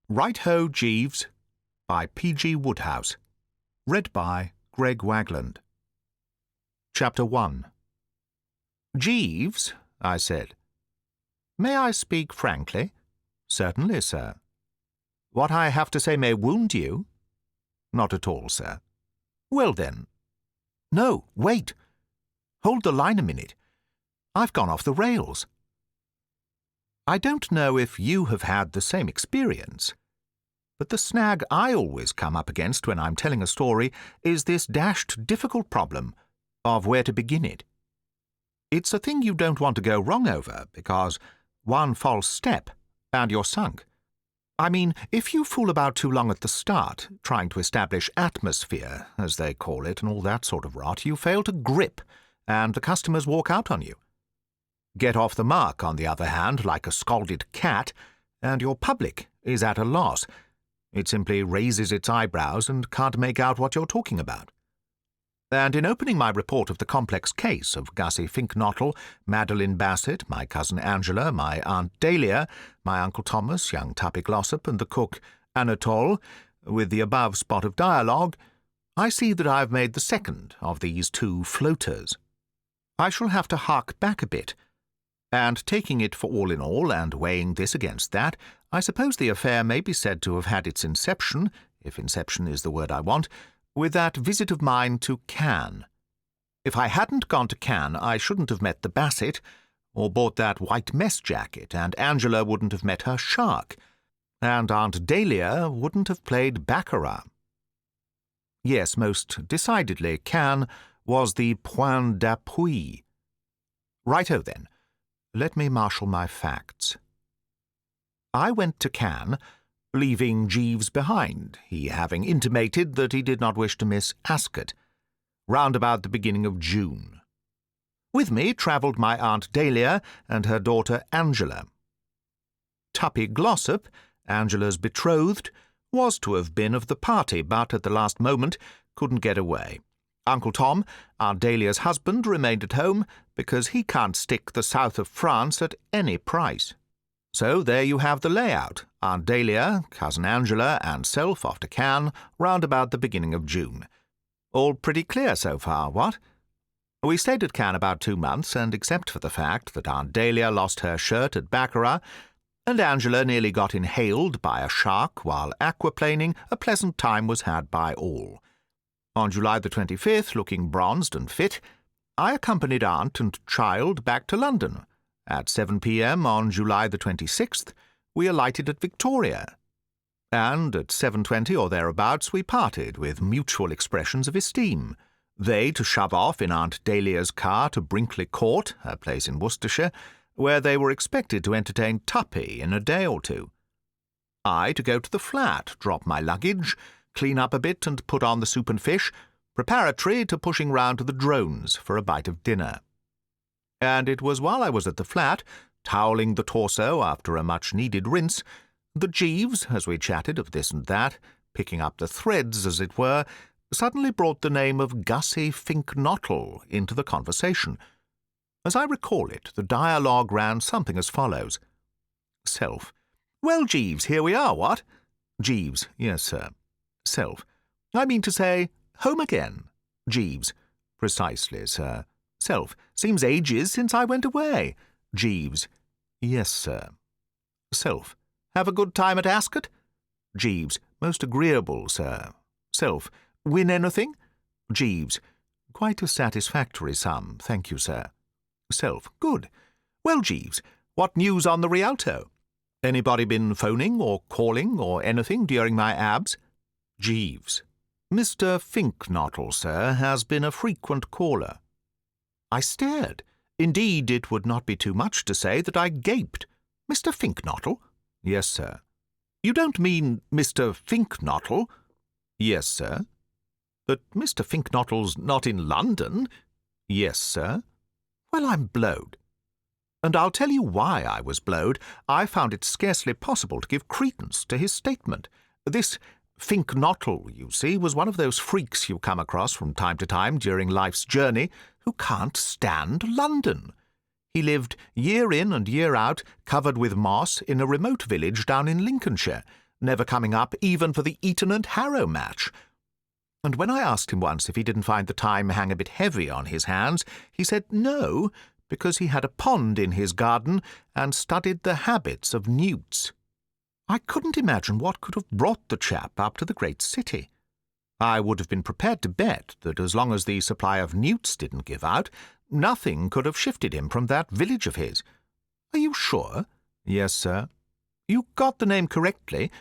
Right-Ho, Jeeves, by P.G. Wodehouse. Read by Greg Wagland. Chapter 1. "Jeeves," I said. "May I speak frankly?" "Certainly, sir." "What I have to say may wound you?" "Not at all, sir." "Well, then—" "No, wait. Hold the line a minute. I've gone off the rails. I don't know if you have had the same experience, but the snag I always come up against when I'm telling a story is this dashed difficult problem of where to begin it. It's a thing you don't want to go wrong over, because one false step and you're sunk. I mean, if you fool about too long at the start, trying to establish atmosphere, as they call it, and all that sort of rot, you fail to grip, and the customers walk out on you. Get off the mark, on the other hand, like a scalded cat, and your public is at a loss. It simply raises its eyebrows and can't make out what you're talking about. And in opening my report of the complex case of Gussie Finknottle, Madeline Bassett, my cousin Angela, my Aunt Dahlia, my Uncle Thomas, young Tuppy Glossop, and the cook Anatole, with the above spot of dialogue, I see that I've made the second of these two floaters. I shall have to hark back a bit, and taking it for all in all, and weighing this against that, I suppose the affair may be said to have had its inception, if inception is the word I want, with that visit of mine to Cannes. If I hadn't gone to Cannes, I shouldn't have met the Bassett, or bought that white mess jacket, and Angela wouldn't have met her shark, and Aunt Dahlia wouldn't have played baccarat. Yes, most decidedly, Cannes was the point d'appui. Righto, then. Let me marshal my facts. I went to Cannes, leaving Jeeves behind, he having intimated that he did not wish to miss Ascot, round about the beginning of June. With me travelled my Aunt Dahlia and her daughter Angela. Tuppy Glossop, Angela's betrothed, was to have been of the party, but at the last moment couldn't get away. Uncle Tom, Aunt Dahlia's husband, remained at home because he can't stick the south of France at any price. So there you have the layout. Aunt Dahlia, cousin Angela, and self off to Cannes round about the beginning of June. All pretty clear so far, what? We stayed at Cannes about 2 months, and except for the fact that Aunt Dahlia lost her shirt at baccarat, and Angela nearly got inhaled by a shark while aquaplaning, a pleasant time was had by all. On July the 25th, looking bronzed and fit, I accompanied aunt and child back to London. At 7 p.m. on July the 26th, we alighted at Victoria, and at 7:20 or thereabouts we parted with mutual expressions of esteem. They to shove off in Aunt Dahlia's car to Brinkley Court, her place in Worcestershire, where they were expected to entertain Tuppy in a day or two. I to go to the flat, drop my luggage, clean up a bit and put on the soup and fish, preparatory to pushing round to the Drones for a bite of dinner. And it was while I was at the flat, toweling the torso after a much-needed rinse, that Jeeves, as we chatted of this and that, picking up the threads, as it were, suddenly brought the name of Gussie Finknottle into the conversation. As I recall it, the dialogue ran something as follows. Self. "Well, Jeeves, here we are, what?" Jeeves. "Yes, sir." Self. "I mean to say, home again." Jeeves. "Precisely, sir." Self. "Seems ages since I went away." Jeeves. "Yes, sir." Self. "Have a good time at Ascot?" Jeeves. "Most agreeable, sir." Self. "Win anything?" Jeeves. "Quite a satisfactory sum, thank you, sir." Self. "Good. Well, Jeeves, what news on the Rialto? Anybody been phoning or calling or anything during my abs? Jeeves. "Mr. Finknottle, sir, has been a frequent caller." I stared. Indeed, it would not be too much to say that I gaped. "Mr. Finknottle?" "Yes, sir." "You don't mean Mr. Finknottle?" "Yes, sir." "But Mr. Finknottle's not in London?" "Yes, sir." "Well, I'm blowed." And I'll tell you why I was blowed. I found it scarcely possible to give credence to his statement. This Finknottle, you see, was one of those freaks you come across from time to time during life's journey who can't stand London. He lived year in and year out, covered with moss, in a remote village down in Lincolnshire, never coming up even for the Eton and Harrow match. And when I asked him once if he didn't find the time hang a bit heavy on his hands, he said no, because he had a pond in his garden and studied the habits of newts. I couldn't imagine what could have brought the chap up to the great city. I would have been prepared to bet that as long as the supply of newts didn't give out, nothing could have shifted him from that village of his. Are you sure? Yes, sir. You got the name correctly?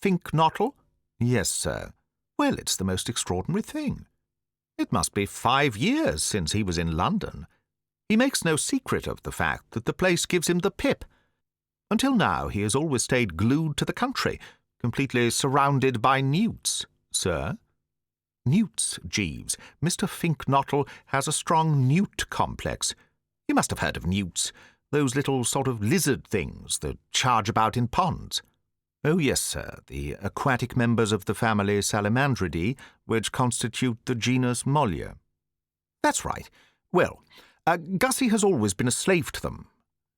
Finknottle? Yes, sir. Well, it's the most extraordinary thing. It must be 5 years since he was in London. He makes no secret of the fact that the place gives him the pip. Until now he has always stayed glued to the country, completely surrounded by newts, sir. Newts, Jeeves. Mr. Finknottle has a strong newt complex. You must have heard of newts, those little sort of lizard things that charge about in ponds. Oh, yes, sir, the aquatic members of the family Salamandridae, which constitute the genus Mollia. That's right. Well, Gussie has always been a slave to them.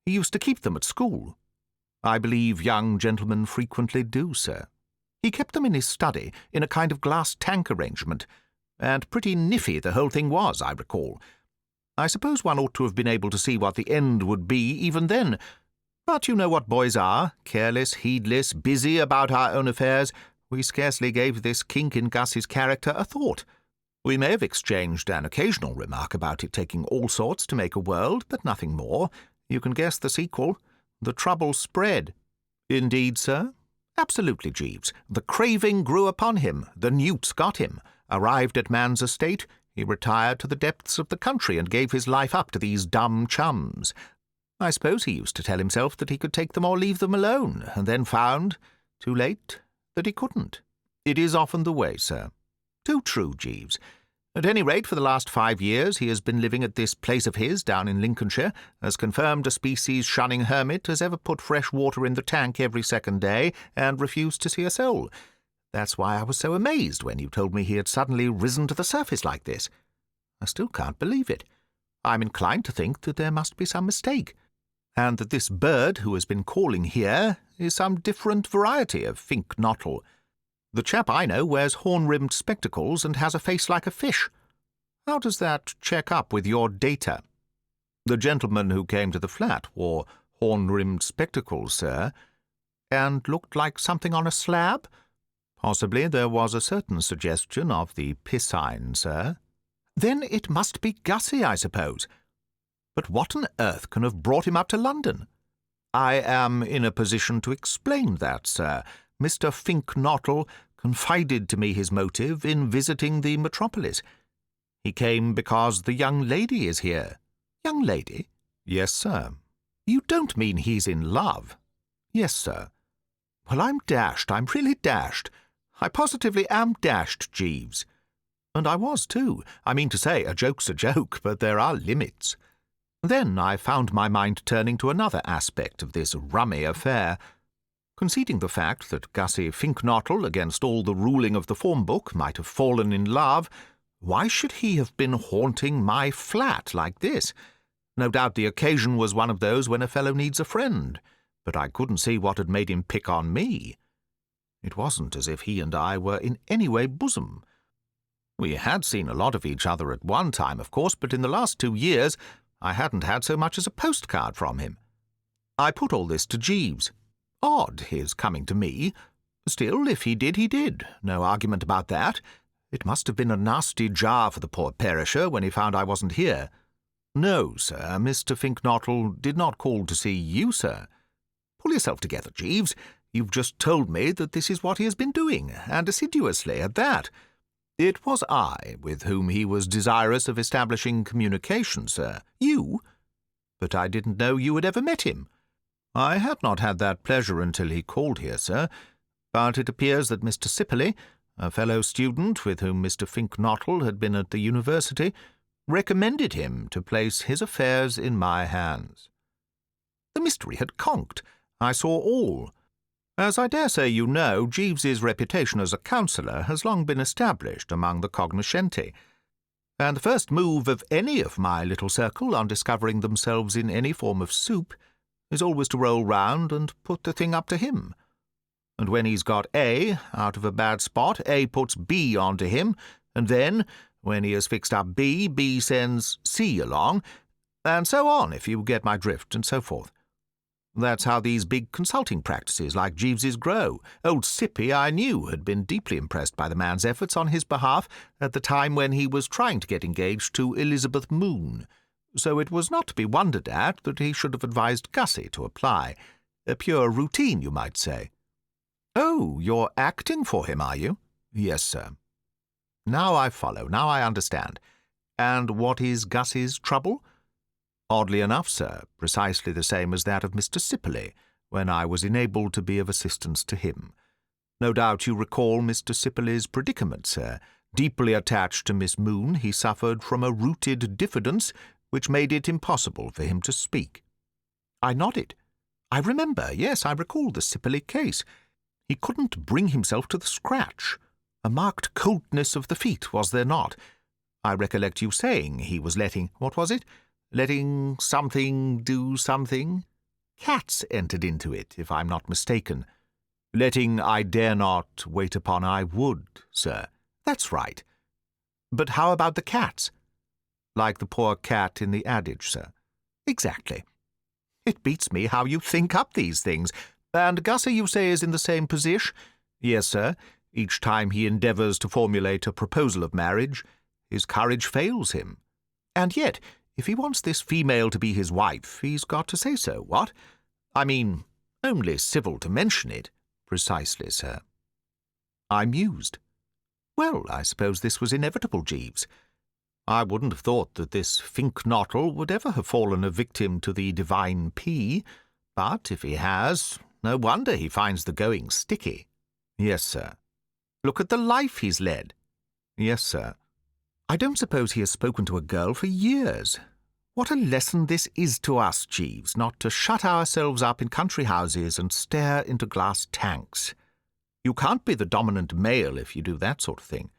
He used to keep them at school. I believe young gentlemen frequently do, sir. He kept them in his study, in a kind of glass tank arrangement, and pretty niffy the whole thing was, I recall. I suppose one ought to have been able to see what the end would be even then, but you know what boys are, careless, heedless, busy about our own affairs. We scarcely gave this kink in Gussie's character a thought. We may have exchanged an occasional remark about it taking all sorts to make a world, but nothing more. You can guess the sequel. The trouble spread. Indeed, sir? Absolutely, Jeeves. The craving grew upon him. The newts got him. Arrived at man's estate, he retired to the depths of the country and gave his life up to these dumb chums. I suppose he used to tell himself that he could take them or leave them alone, and then found, too late, that he couldn't. It is often the way, sir. Too true, Jeeves. At any rate, for the last 5 years he has been living at this place of his down in Lincolnshire, as confirmed a species-shunning hermit as ever put fresh water in the tank every second day and refused to see a soul. That's why I was so amazed when you told me he had suddenly risen to the surface like this. I still can't believe it. I'm inclined to think that there must be some mistake, and that this bird who has been calling here is some different variety of Finknottle. The chap I know wears horn-rimmed spectacles and has a face like a fish. How does that check up with your data? The gentleman who came to the flat wore horn-rimmed spectacles, sir, and looked like something on a slab. Possibly there was a certain suggestion of the piscine, sir. Then it must be Gussie, I suppose. But what on earth can have brought him up to London? I am in a position to explain that, sir. Mr. Finknottle confided to me his motive in visiting the metropolis. He came because the young lady is here. Young lady? Yes, sir. You don't mean he's in love? Yes, sir. Well, I'm dashed. I'm really dashed. I positively am dashed, Jeeves. And I was, too. I mean to say, a joke's a joke, but there are limits. Then I found my mind turning to another aspect of this rummy affair. Conceding the fact that Gussie Finknottle, against all the ruling of the form book, might have fallen in love, why should he have been haunting my flat like this? No doubt the occasion was one of those when a fellow needs a friend, but I couldn't see what had made him pick on me. It wasn't as if he and I were in any way bosom. We had seen a lot of each other at one time, of course, but in the last 2 years I hadn't had so much as a postcard from him. I put all this to Jeeves. Odd, his coming to me. Still, if he did, he did. No argument about that. It must have been a nasty jar for the poor perisher when he found I wasn't here. No, sir, Mr. Finknottle did not call to see you, sir. Pull yourself together, Jeeves. You've just told me that this is what he has been doing, and assiduously at that. It was I with whom he was desirous of establishing communication, sir. You? But I didn't know you had ever met him. I had not had that pleasure until he called here, sir, but it appears that Mr. Sipperley, a fellow student with whom Mr. Finknottle had been at the university, recommended him to place his affairs in my hands. The mystery had conked. I saw all. As I dare say you know, Jeeves's reputation as a counsellor has long been established among the cognoscenti, and the first move of any of my little circle on discovering themselves in any form of soup is always to roll round and put the thing up to him. And when he's got A out of a bad spot, A puts B onto him, and then, when he has fixed up B, B sends C along, and so on, if you get my drift, and so forth. That's how these big consulting practices like Jeeves's grow. Old Sippy, I knew, had been deeply impressed by the man's efforts on his behalf at the time when he was trying to get engaged to Elizabeth Moon, so it was not to be wondered at that he should have advised Gussie to apply. A pure routine, you might say. "Oh, you're acting for him, are you?" "Yes, sir." "Now I follow. Now I understand. And what is Gussie's trouble?" "Oddly enough, sir, precisely the same as that of Mr. Sipperley, when I was enabled to be of assistance to him. No doubt you recall Mr. Sipperley's predicament, sir. Deeply attached to Miss Moon, he suffered from a rooted diffidence which made it impossible for him to speak." I nodded. "I remember, yes, I recall the Sipperley case. He couldn't bring himself to the scratch. A marked coldness of the feet, was there not? I recollect you saying he was letting—what was it? Letting something do something? Cats entered into it, if I'm not mistaken. Letting I dare not, wait upon I would, sir. That's right. But how about the cats? Like the poor cat in the adage, sir. Exactly. It beats me how you think up these things. And Gussie, you say, is in the same position? Yes, sir. Each time he endeavours to formulate a proposal of marriage, his courage fails him. And yet, if he wants this female to be his wife, he's got to say so, what? I mean, only civil to mention it. Precisely, sir. I mused. Well, I suppose this was inevitable, Jeeves. I wouldn't have thought that this Finknottle would ever have fallen a victim to the divine P, but if he has, no wonder he finds the going sticky. Yes, sir. Look at the life he's led. Yes, sir. I don't suppose he has spoken to a girl for years. What a lesson this is to us, Jeeves, not to shut ourselves up in country houses and stare into glass tanks. You can't be the dominant male if you do that sort of thing.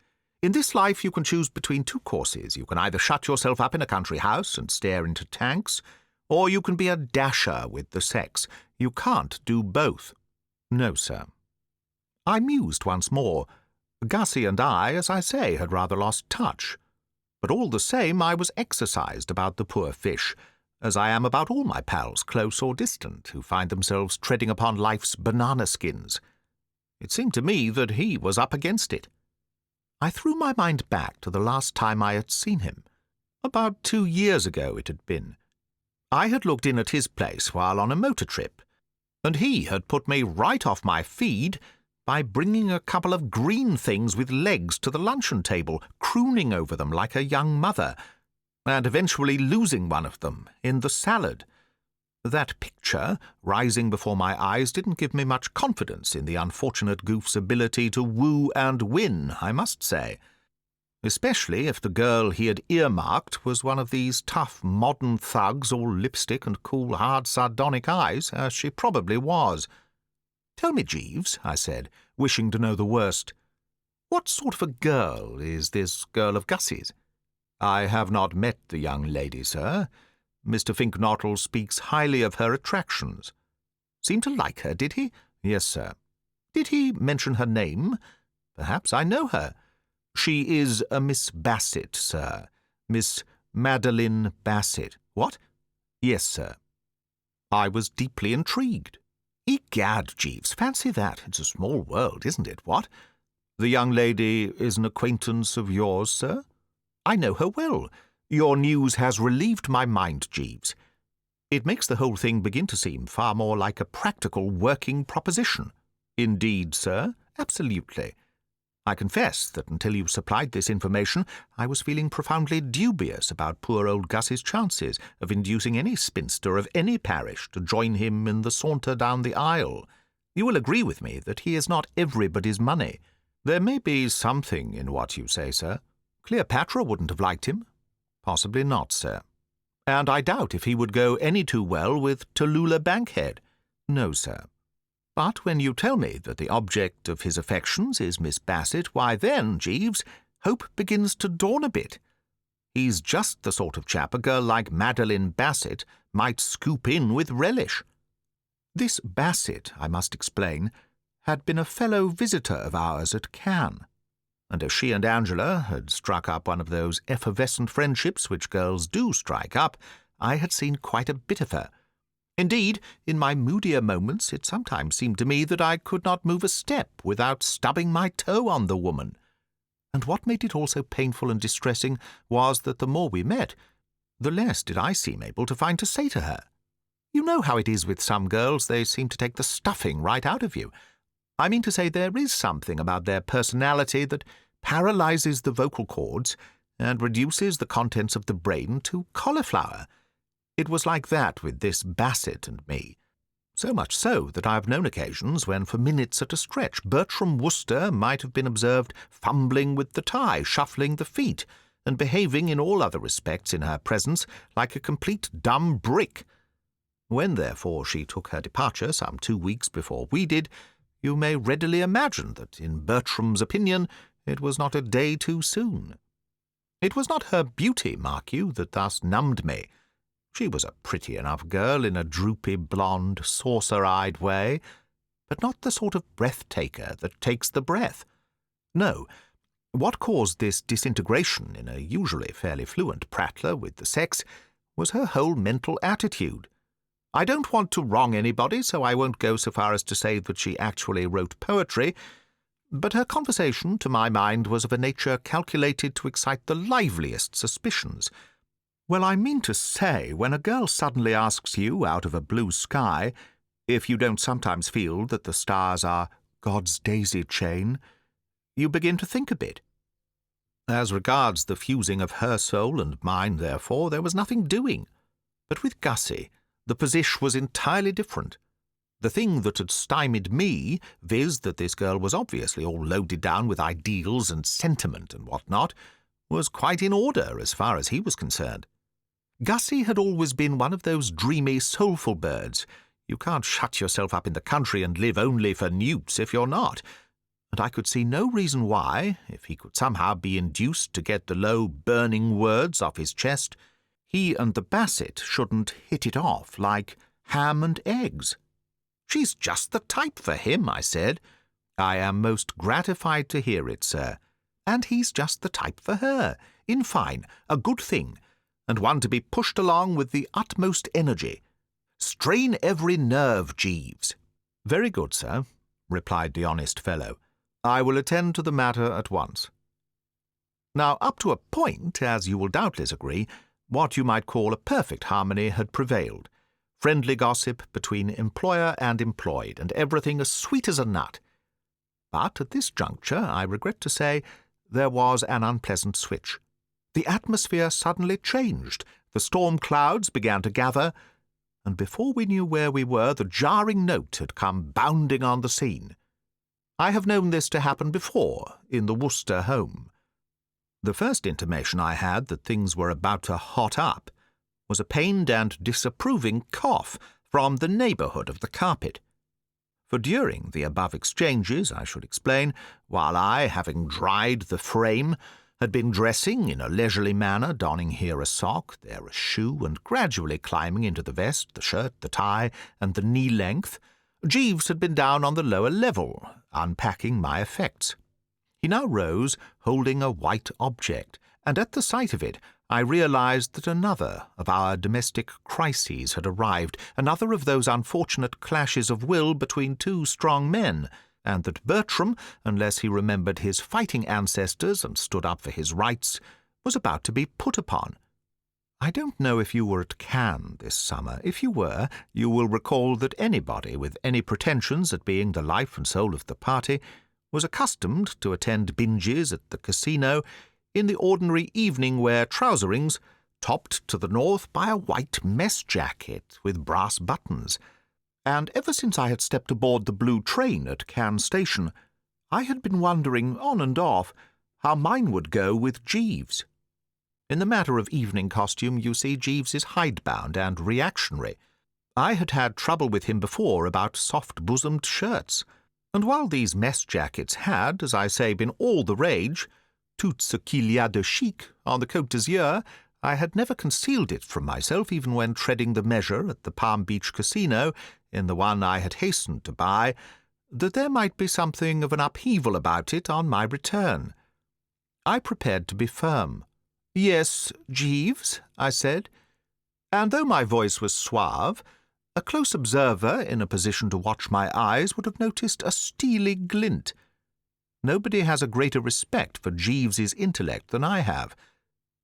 In this life you can choose between two courses. You can either shut yourself up in a country house and stare into tanks, or you can be a dasher with the sex. You can't do both. No, sir. I mused once more. Gussie and I, as I say, had rather lost touch. But all the same I was exercised about the poor fish, as I am about all my pals, close or distant, who find themselves treading upon life's banana skins. It seemed to me that he was up against it. I threw my mind back to the last time I had seen him. About 2 years ago it had been. I had looked in at his place while on a motor trip, and he had put me right off my feed by bringing a couple of green things with legs to the luncheon table, crooning over them like a young mother, and eventually losing one of them in the salad. That picture, rising before my eyes, didn't give me much confidence in the unfortunate goof's ability to woo and win, I must say, especially if the girl he had earmarked was one of these tough modern thugs, all lipstick and cool, hard, sardonic eyes, as she probably was. "Tell me, Jeeves," I said, wishing to know the worst, "what sort of a girl is this girl of Gussie's?" "I have not met the young lady, sir. Mr. Finknottle speaks highly of her attractions." "Seemed to like her, did he?" "Yes, sir." "Did he mention her name? Perhaps I know her." "She is a Miss Bassett, sir. Miss Madeline Bassett." "What?" "Yes, sir." I was deeply intrigued. Egad, Jeeves, fancy that. It's a small world, isn't it, what? "The young lady is an acquaintance of yours, sir?" "I know her well. Your news has relieved my mind, Jeeves. It makes the whole thing begin to seem far more like a practical working proposition." "Indeed, sir?" "Absolutely. I confess that until you supplied this information, I was feeling profoundly dubious about poor old Gussie's chances of inducing any spinster of any parish to join him in the saunter down the aisle. You will agree with me that he is not everybody's money. There may be something in what you say, sir. Cleopatra wouldn't have liked him." "Possibly not, sir." "And I doubt if he would go any too well with Tallulah Bankhead." "No, sir." "But when you tell me that the object of his affections is Miss Bassett, why then, Jeeves, hope begins to dawn a bit. He's just the sort of chap a girl like Madeline Bassett might scoop in with relish." This Bassett, I must explain, had been a fellow visitor of ours at Cannes, and as she and Angela had struck up one of those effervescent friendships which girls do strike up, I had seen quite a bit of her. Indeed, in my moodier moments it sometimes seemed to me that I could not move a step without stubbing my toe on the woman. And what made it all so painful and distressing was that the more we met, the less did I seem able to find to say to her. You know how it is with some girls, they seem to take the stuffing right out of you. I mean to say there is something about their personality that paralyzes the vocal cords and reduces the contents of the brain to cauliflower. It was like that with this Bassett and me. So much so that I have known occasions when for minutes at a stretch Bertie Wooster might have been observed fumbling with the tie, shuffling the feet, and behaving in all other respects in her presence like a complete dumb brick. When, therefore, she took her departure some 2 weeks before we did, you may readily imagine that, in Bertram's opinion, it was not a day too soon. It was not her beauty, mark you, that thus numbed me. She was a pretty enough girl in a droopy, blonde, saucer-eyed way, but not the sort of breath-taker that takes the breath. No, what caused this disintegration in a usually fairly fluent prattler with the sex was her whole mental attitude. I don't want to wrong anybody, so I won't go so far as to say that she actually wrote poetry, but her conversation, to my mind, was of a nature calculated to excite the liveliest suspicions. Well, I mean to say, when a girl suddenly asks you, out of a blue sky, if you don't sometimes feel that the stars are God's daisy chain, you begin to think a bit. As regards the fusing of her soul and mine, therefore, there was nothing doing. But with Gussie, the position was entirely different. The thing that had stymied me, viz. That this girl was obviously all loaded down with ideals and sentiment and what not, was quite in order as far as he was concerned. Gussie had always been one of those dreamy, soulful birds. You can't shut yourself up in the country and live only for newts if you're not. And I could see no reason why, if he could somehow be induced to get the low, burning words off his chest, he and the Bassett shouldn't hit it off like ham and eggs. She's just the type for him, I said. I am most gratified to hear it, sir. And he's just the type for her. In fine, a good thing, and one to be pushed along with the utmost energy. Strain every nerve, Jeeves. Very good, sir, replied the honest fellow. I will attend to the matter at once. Now, up to a point, as you will doubtless agree, what you might call a perfect harmony had prevailed. Friendly gossip between employer and employed, and everything as sweet as a nut. But at this juncture, I regret to say, there was an unpleasant switch. The atmosphere suddenly changed, the storm clouds began to gather, and before we knew where we were, the jarring note had come bounding on the scene. I have known this to happen before, in the Wooster home. The first intimation I had that things were about to hot up was a pained and disapproving cough from the neighbourhood of the carpet. For during the above exchanges, I should explain, while I, having dried the frame, had been dressing in a leisurely manner, donning here a sock, there a shoe, and gradually climbing into the vest, the shirt, the tie, and the knee-length, Jeeves had been down on the lower level, unpacking my effects. He now rose, holding a white object, and at the sight of it I realized that another of our domestic crises had arrived, another of those unfortunate clashes of will between two strong men, and that Bertram, unless he remembered his fighting ancestors and stood up for his rights, was about to be put upon. I don't know if you were at Cannes this summer. If you were, you will recall that anybody with any pretensions at being the life and soul of the party was accustomed to attend binges at the casino in the ordinary evening wear trouserings, topped to the north by a white mess jacket with brass buttons. And ever since I had stepped aboard the blue train at Cannes station, I had been wondering, on and off, how mine would go with Jeeves. In the matter of evening costume, you see, Jeeves is hidebound and reactionary. I had had trouble with him before about soft-bosomed shirts, and while these mess jackets had, as I say, been all the rage, tout ce qu'il y a de chic on the Côte d'Azur, I had never concealed it from myself, even when treading the measure at the Palm Beach Casino, in the one I had hastened to buy, that there might be something of an upheaval about it on my return. I prepared to be firm. "Yes, Jeeves," I said, and though my voice was suave, a close observer in a position to watch my eyes would have noticed a steely glint. Nobody has a greater respect for Jeeves's intellect than I have,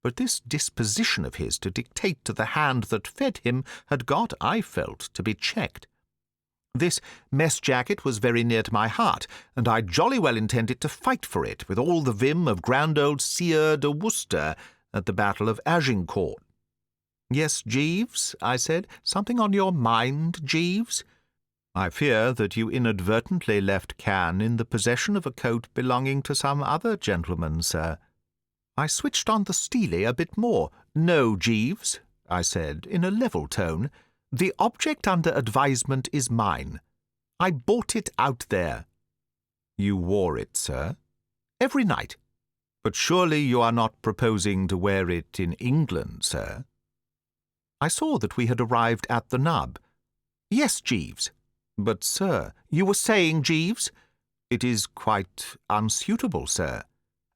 but this disposition of his to dictate to the hand that fed him had got, I felt, to be checked. This mess jacket was very near to my heart, and I jolly well intended to fight for it with all the vim of grand old Sieur de Wooster at the Battle of Agincourt. "Yes, Jeeves," I said. "Something on your mind, Jeeves?" "I fear that you inadvertently left Cannes in the possession of a coat belonging to some other gentleman, sir." I switched on the Steely a bit more. "No, Jeeves," I said, in a level tone. "The object under advisement is mine. I bought it out there." "You wore it, sir?" "Every night." "But surely you are not proposing to wear it in England, sir?" I saw that we had arrived at the nub. "Yes, Jeeves." "But, sir—" "You were saying, Jeeves?" "It is quite unsuitable, sir."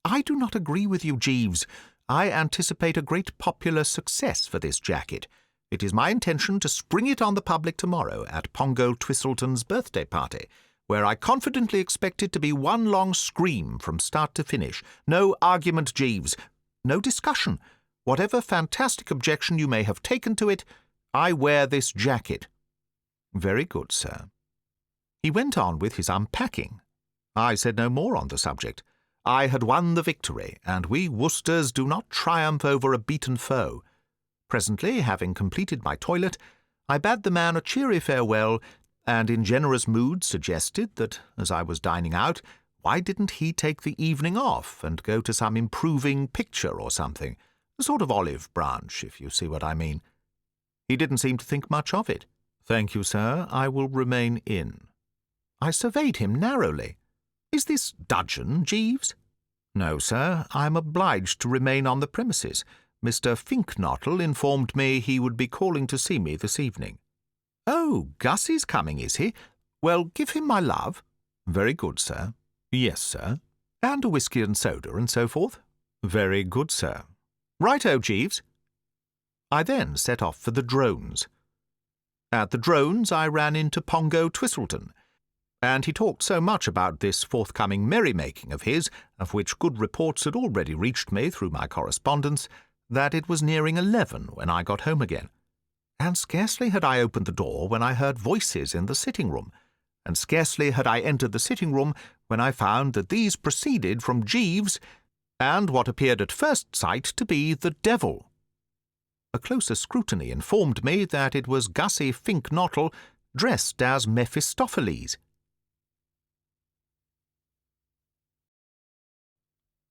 "I do not agree with you, Jeeves. I anticipate a great popular success for this jacket. It is my intention to spring it on the public tomorrow at Pongo Twistleton's birthday party, where I confidently expect it to be one long scream from start to finish. No argument, Jeeves. No discussion. Whatever fantastic objection you may have taken to it, I wear this jacket." "Very good, sir." He went on with his unpacking. I said no more on the subject. I had won the victory, and we Woosters do not triumph over a beaten foe. Presently, having completed my toilet, I bade the man a cheery farewell, and in generous mood suggested that, as I was dining out, why didn't he take the evening off and go to some improving picture or something, a sort of olive branch, if you see what I mean. He didn't seem to think much of it. "Thank you, sir, I will remain in." I surveyed him narrowly. "Is this dudgeon, Jeeves?" "No, sir, I am obliged to remain on the premises. Mr. Finknottle informed me he would be calling to see me this evening." "Oh, Gussie's coming, is he? Well, give him my love." "Very good, sir." "Yes, sir." "And a whisky and soda and so forth." "Very good, sir." "Right-o, Jeeves." I then set off for the Drones. At the Drones I ran into Pongo Twistleton, and he talked so much about this forthcoming merrymaking of his, of which good reports had already reached me through my correspondence, that it was nearing 11 when I got home again. And scarcely had I opened the door when I heard voices in the sitting-room, and scarcely had I entered the sitting-room when I found that these proceeded from Jeeves and what appeared at first sight to be the devil. A closer scrutiny informed me that it was Gussie Finknottle dressed as Mephistopheles.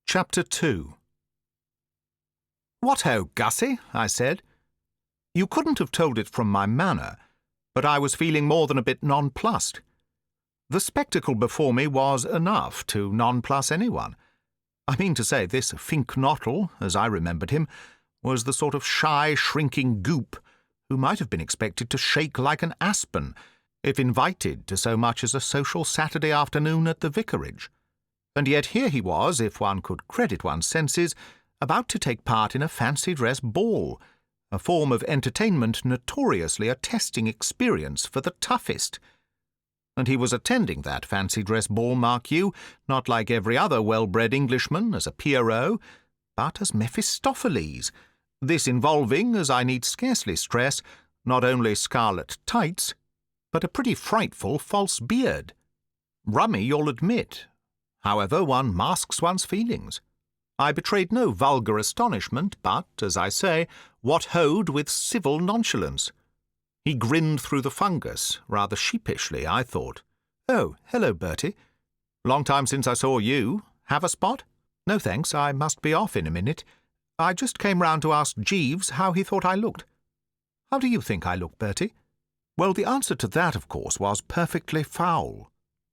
Chapter 2. "What-ho, Gussie," I said. You couldn't have told it from my manner, but I was feeling more than a bit nonplussed. The spectacle before me was enough to nonplus anyone. I mean to say, this Finknottle, as I remembered him, was the sort of shy, shrinking goop who might have been expected to shake like an aspen if invited to so much as a social Saturday afternoon at the vicarage. And yet here he was, if one could credit one's senses, about to take part in a fancy-dress ball, a form of entertainment notoriously a testing experience for the toughest. And he was attending that fancy-dress ball, mark you, not like every other well-bred Englishman as a Pierrot, but as Mephistopheles, this involving, as I need scarcely stress, not only scarlet tights, but a pretty frightful false beard. Rummy, you'll admit. However, one masks one's feelings. I betrayed no vulgar astonishment, but, as I say, what-hoed with civil nonchalance. He grinned through the fungus, rather sheepishly, I thought. "Oh, hello, Bertie. Long time since I saw you. Have a spot?" "No, thanks, I must be off in a minute. I just came round to ask Jeeves how he thought I looked." "How do you think I look, Bertie?" Well, the answer to that, of course, was perfectly foul.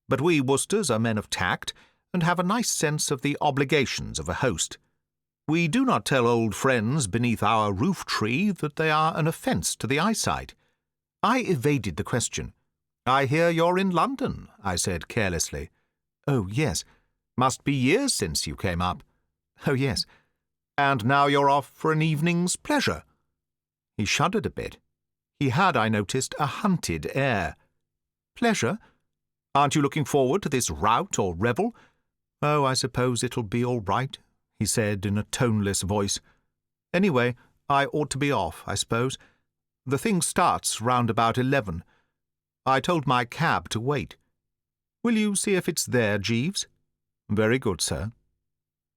But we Woosters are men of tact, and have a nice sense of the obligations of a host. We do not tell old friends beneath our roof-tree that they are an offence to the eyesight. I evaded the question. "I hear you're in London," I said carelessly. "Oh, yes. Must be years since you came up." "Oh, yes." "And now you're off for an evening's pleasure." He shuddered a bit. He had, I noticed, a hunted air. "Pleasure? Aren't you looking forward to this rout or revel?" "Oh, I suppose it'll be all right," he said in a toneless voice. "Anyway, I ought to be off, I suppose. The thing starts round about 11. I told my cab to wait. Will you see if it's there, Jeeves?" "Very good, sir."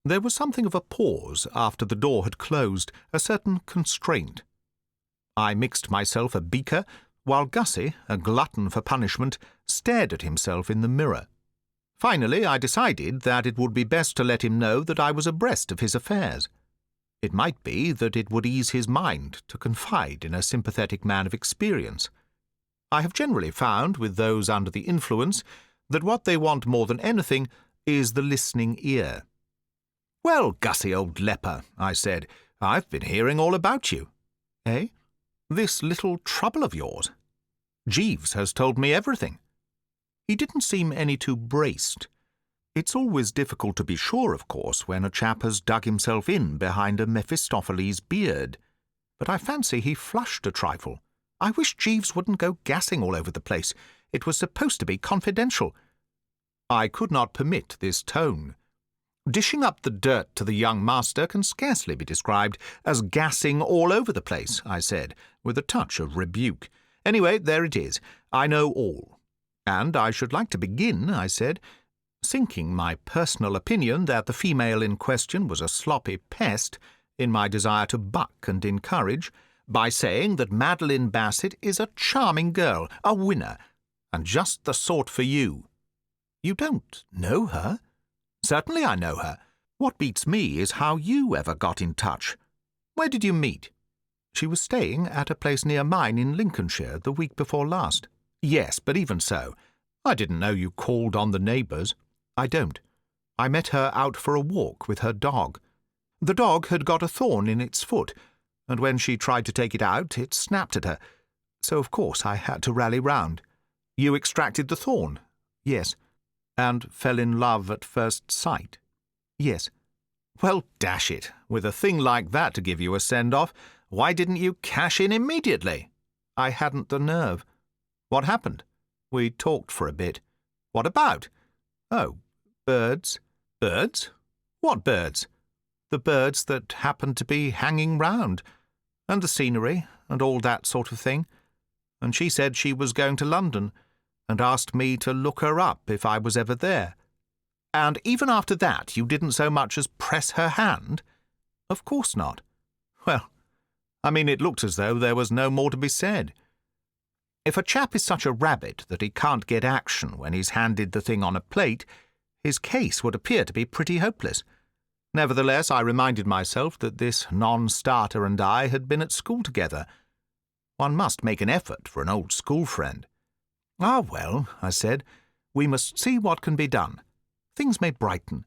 There was something of a pause after the door had closed, a certain constraint. I mixed myself a beaker, while Gussie, a glutton for punishment, stared at himself in the mirror. Finally, I decided that it would be best to let him know that I was abreast of his affairs. It might be that it would ease his mind to confide in a sympathetic man of experience. I have generally found, with those under the influence, that what they want more than anything is the listening ear. "Well, Gussie, old leper," I said, "I've been hearing all about you." "Eh?" "This little trouble of yours. Jeeves has told me everything." He didn't seem any too braced. It's always difficult to be sure, of course, when a chap has dug himself in behind a Mephistopheles beard. But I fancy he flushed a trifle. I wish Jeeves wouldn't go gassing all over the place. It was supposed to be confidential. I could not permit this tone. Dishing up the dirt to the young master can scarcely be described as gassing all over the place, I said, with a touch of rebuke. Anyway, there it is. I know all. And I should like to begin, I said, sinking my personal opinion that the female in question was a sloppy pest, in my desire to buck and encourage, by saying that Madeline Bassett is a charming girl, a winner, and just the sort for you. You don't know her? Certainly I know her. What beats me is how you ever got in touch. Where did you meet? She was staying at a place near mine in Lincolnshire the week before last. Yes, but even so. I didn't know you called on the neighbours. I don't. I met her out for a walk with her dog. The dog had got a thorn in its foot, and when she tried to take it out, it snapped at her. So, of course, I had to rally round. You extracted the thorn? Yes. And fell in love at first sight? Yes. Well, dash it, with a thing like that to give you a send-off, why didn't you cash in immediately? I hadn't the nerve. What happened? We talked for a bit. What about? Oh, birds. Birds? What birds? The birds that happened to be hanging round, and the scenery, and all that sort of thing. And she said she was going to London, and asked me to look her up if I was ever there. And even after that you didn't so much as press her hand? Of course not. Well, I mean, it looked as though there was no more to be said. If a chap is such a rabbit that he can't get action when he's handed the thing on a plate, his case would appear to be pretty hopeless. Nevertheless, I reminded myself that this non-starter and I had been at school together. One must make an effort for an old school friend. "Ah, well," I said, "we must see what can be done. Things may brighten.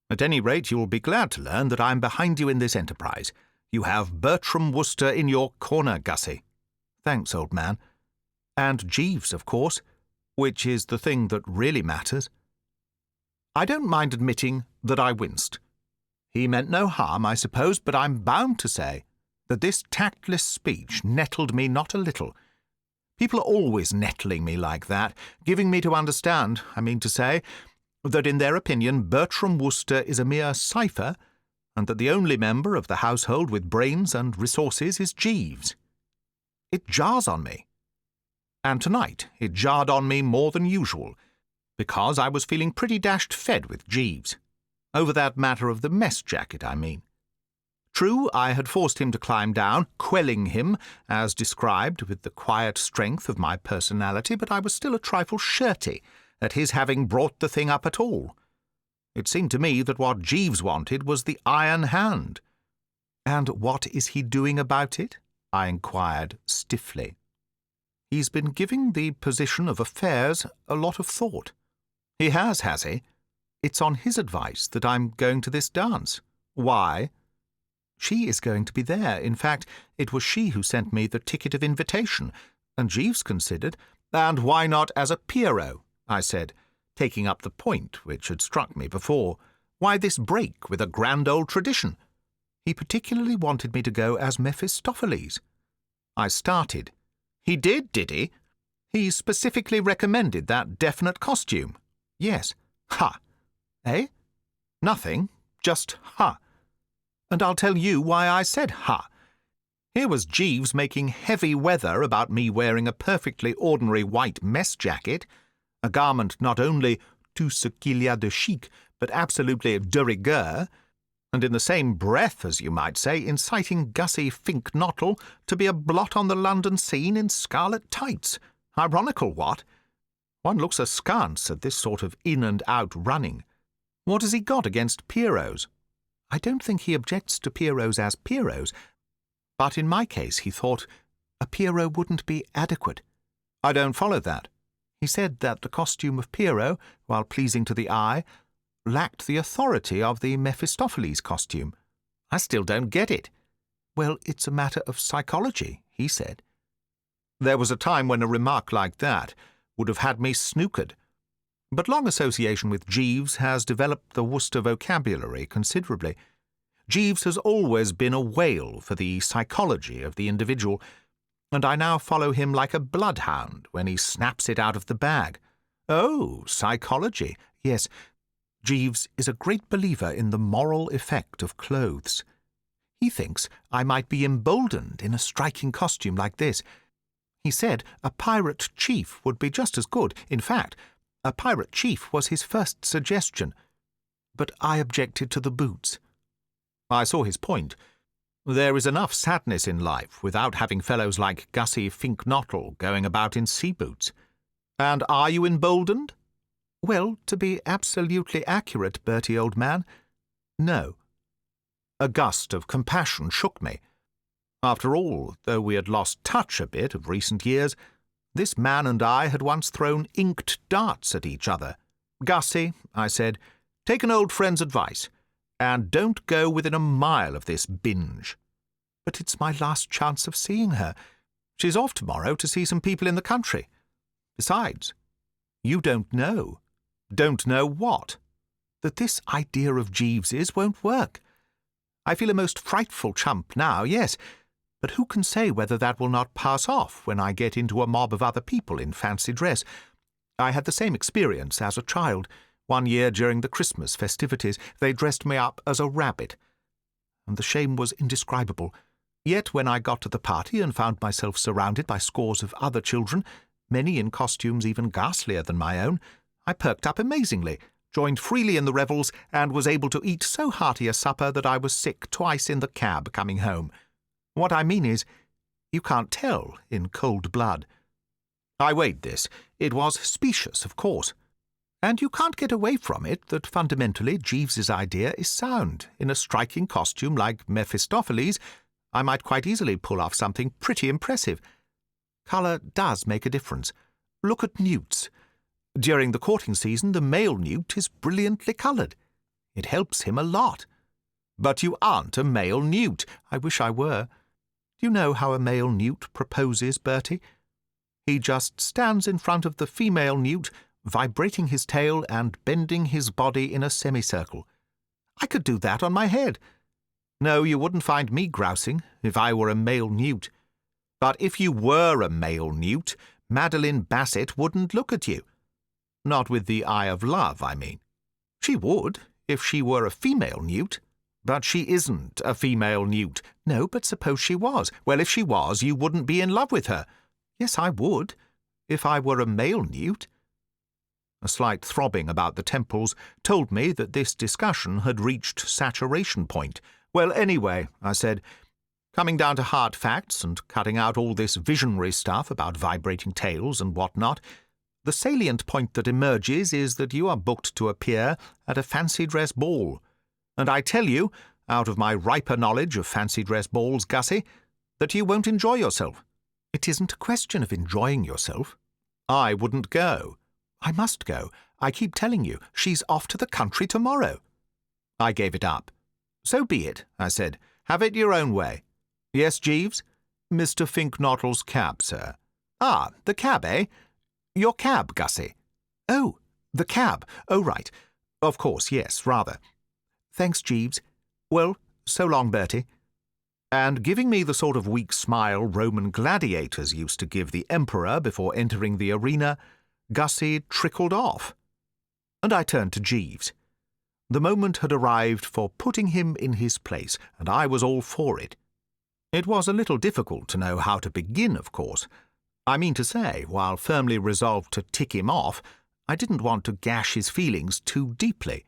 At any rate, you will be glad to learn that I am behind you in this enterprise. You have Bertie Wooster in your corner, Gussie." "Thanks, old man." "And Jeeves, of course, which is the thing that really matters." I don't mind admitting that I winced. He meant no harm, I suppose, but I'm bound to say that this tactless speech nettled me not a little. People are always nettling me like that, giving me to understand, I mean to say, that in their opinion Bertie Wooster is a mere cipher, and that the only member of the household with brains and resources is Jeeves. It jars on me. And tonight it jarred on me more than usual, because I was feeling pretty dashed fed with Jeeves. Over that matter of the mess jacket, I mean. True, I had forced him to climb down, quelling him, as described, with the quiet strength of my personality, but I was still a trifle shirty at his having brought the thing up at all. It seemed to me that what Jeeves wanted was the iron hand. "And what is he doing about it?" I inquired stiffly. "He's been giving the position of affairs a lot of thought." "He has he? It's on his advice that I'm going to this dance." "Why?" "She is going to be there. In fact, it was she who sent me the ticket of invitation, and Jeeves considered And why not as a Pierrot? I said, taking up the point which had struck me before. Why this break with a grand old tradition? He particularly wanted me to go as Mephistopheles. I started. He did he? He specifically recommended that definite costume. Yes. Ha! Eh? Nothing. Just ha. And I'll tell you why I said ha. Here was Jeeves making heavy weather about me wearing a perfectly ordinary white mess jacket, a garment not only tout ce qu'il y a de chic, but absolutely de rigueur, and in the same breath, as you might say, inciting Gussie Fink-Nottle to be a blot on the London scene in scarlet tights. Ironical, what? One looks askance at this sort of in-and-out running. What has he got against Pierrots? I don't think he objects to Pierrots as Pierrots, but in my case he thought a Pierrot wouldn't be adequate. I don't follow that. He said that the costume of Pierrot, while pleasing to the eye, lacked the authority of the Mephistopheles costume. I still don't get it. Well, it's a matter of psychology, he said. There was a time when a remark like that would have had me snookered. But long association with Jeeves has developed the Wooster vocabulary considerably. Jeeves has always been a whale for the psychology of the individual, and I now follow him like a bloodhound when he snaps it out of the bag. Oh, psychology, yes. Jeeves is a great believer in the moral effect of clothes. He thinks I might be emboldened in a striking costume like this. He said a pirate chief would be just as good. In fact, a pirate chief was his first suggestion. But I objected to the boots. I saw his point. There is enough sadness in life without having fellows like Gussie Fink-Nottle going about in sea boots. And are you emboldened? Well, to be absolutely accurate, Bertie, old man, no. A gust of compassion shook me. After all, though we had lost touch a bit of recent years, this man and I had once thrown inked darts at each other. Gussie, I said, take an old friend's advice, and don't go within a mile of this binge. But it's my last chance of seeing her. She's off tomorrow to see some people in the country. Besides, you don't know. Don't know what? That this idea of Jeeves's won't work. I feel a most frightful chump now, yes, but who can say whether that will not pass off when I get into a mob of other people in fancy dress? I had the same experience as a child. One year during the Christmas festivities, they dressed me up as a rabbit, and the shame was indescribable. Yet when I got to the party and found myself surrounded by scores of other children, many in costumes even ghastlier than my own, I perked up amazingly, joined freely in the revels, and was able to eat so hearty a supper that I was sick twice in the cab coming home. What I mean is, you can't tell in cold blood. I weighed this. It was specious, of course. And you can't get away from it that fundamentally Jeeves's idea is sound. In a striking costume like Mephistopheles, I might quite easily pull off something pretty impressive. Colour does make a difference. Look at newts. During the courting season, the male newt is brilliantly coloured. It helps him a lot. But you aren't a male newt. I wish I were. Do you know how a male newt proposes, Bertie? He just stands in front of the female newt, vibrating his tail and bending his body in a semicircle. I could do that on my head. No, you wouldn't find me grousing if I were a male newt. But if you were a male newt, Madeline Bassett wouldn't look at you. Not with the eye of love, I mean. She would, if she were a female newt. But she isn't a female newt. No, but suppose she was. Well, if she was, you wouldn't be in love with her. Yes, I would, if I were a male newt. A slight throbbing about the temples told me that this discussion had reached saturation point. Well, anyway, I said, coming down to hard facts and cutting out all this visionary stuff about vibrating tails and what not, the salient point that emerges is that you are booked to appear at a fancy dress ball. And I tell you, out of my riper knowledge of fancy dress balls, Gussie, that you won't enjoy yourself. It isn't a question of enjoying yourself. I wouldn't go. I must go. I keep telling you, she's off to the country tomorrow. I gave it up. So be it, I said. Have it your own way. Yes, Jeeves? Mr. Fink-Nottle's cab, sir. Ah, the cab, eh? Your cab, Gussie. Oh, the cab. Oh, right. Of course, yes, rather. Thanks, Jeeves. Well, so long, Bertie. And giving me the sort of weak smile Roman gladiators used to give the emperor before entering the arena, Gussie trickled off. And I turned to Jeeves. The moment had arrived for putting him in his place, and I was all for it. It was a little difficult to know how to begin, of course. I mean to say, while firmly resolved to tick him off, I didn't want to gash his feelings too deeply.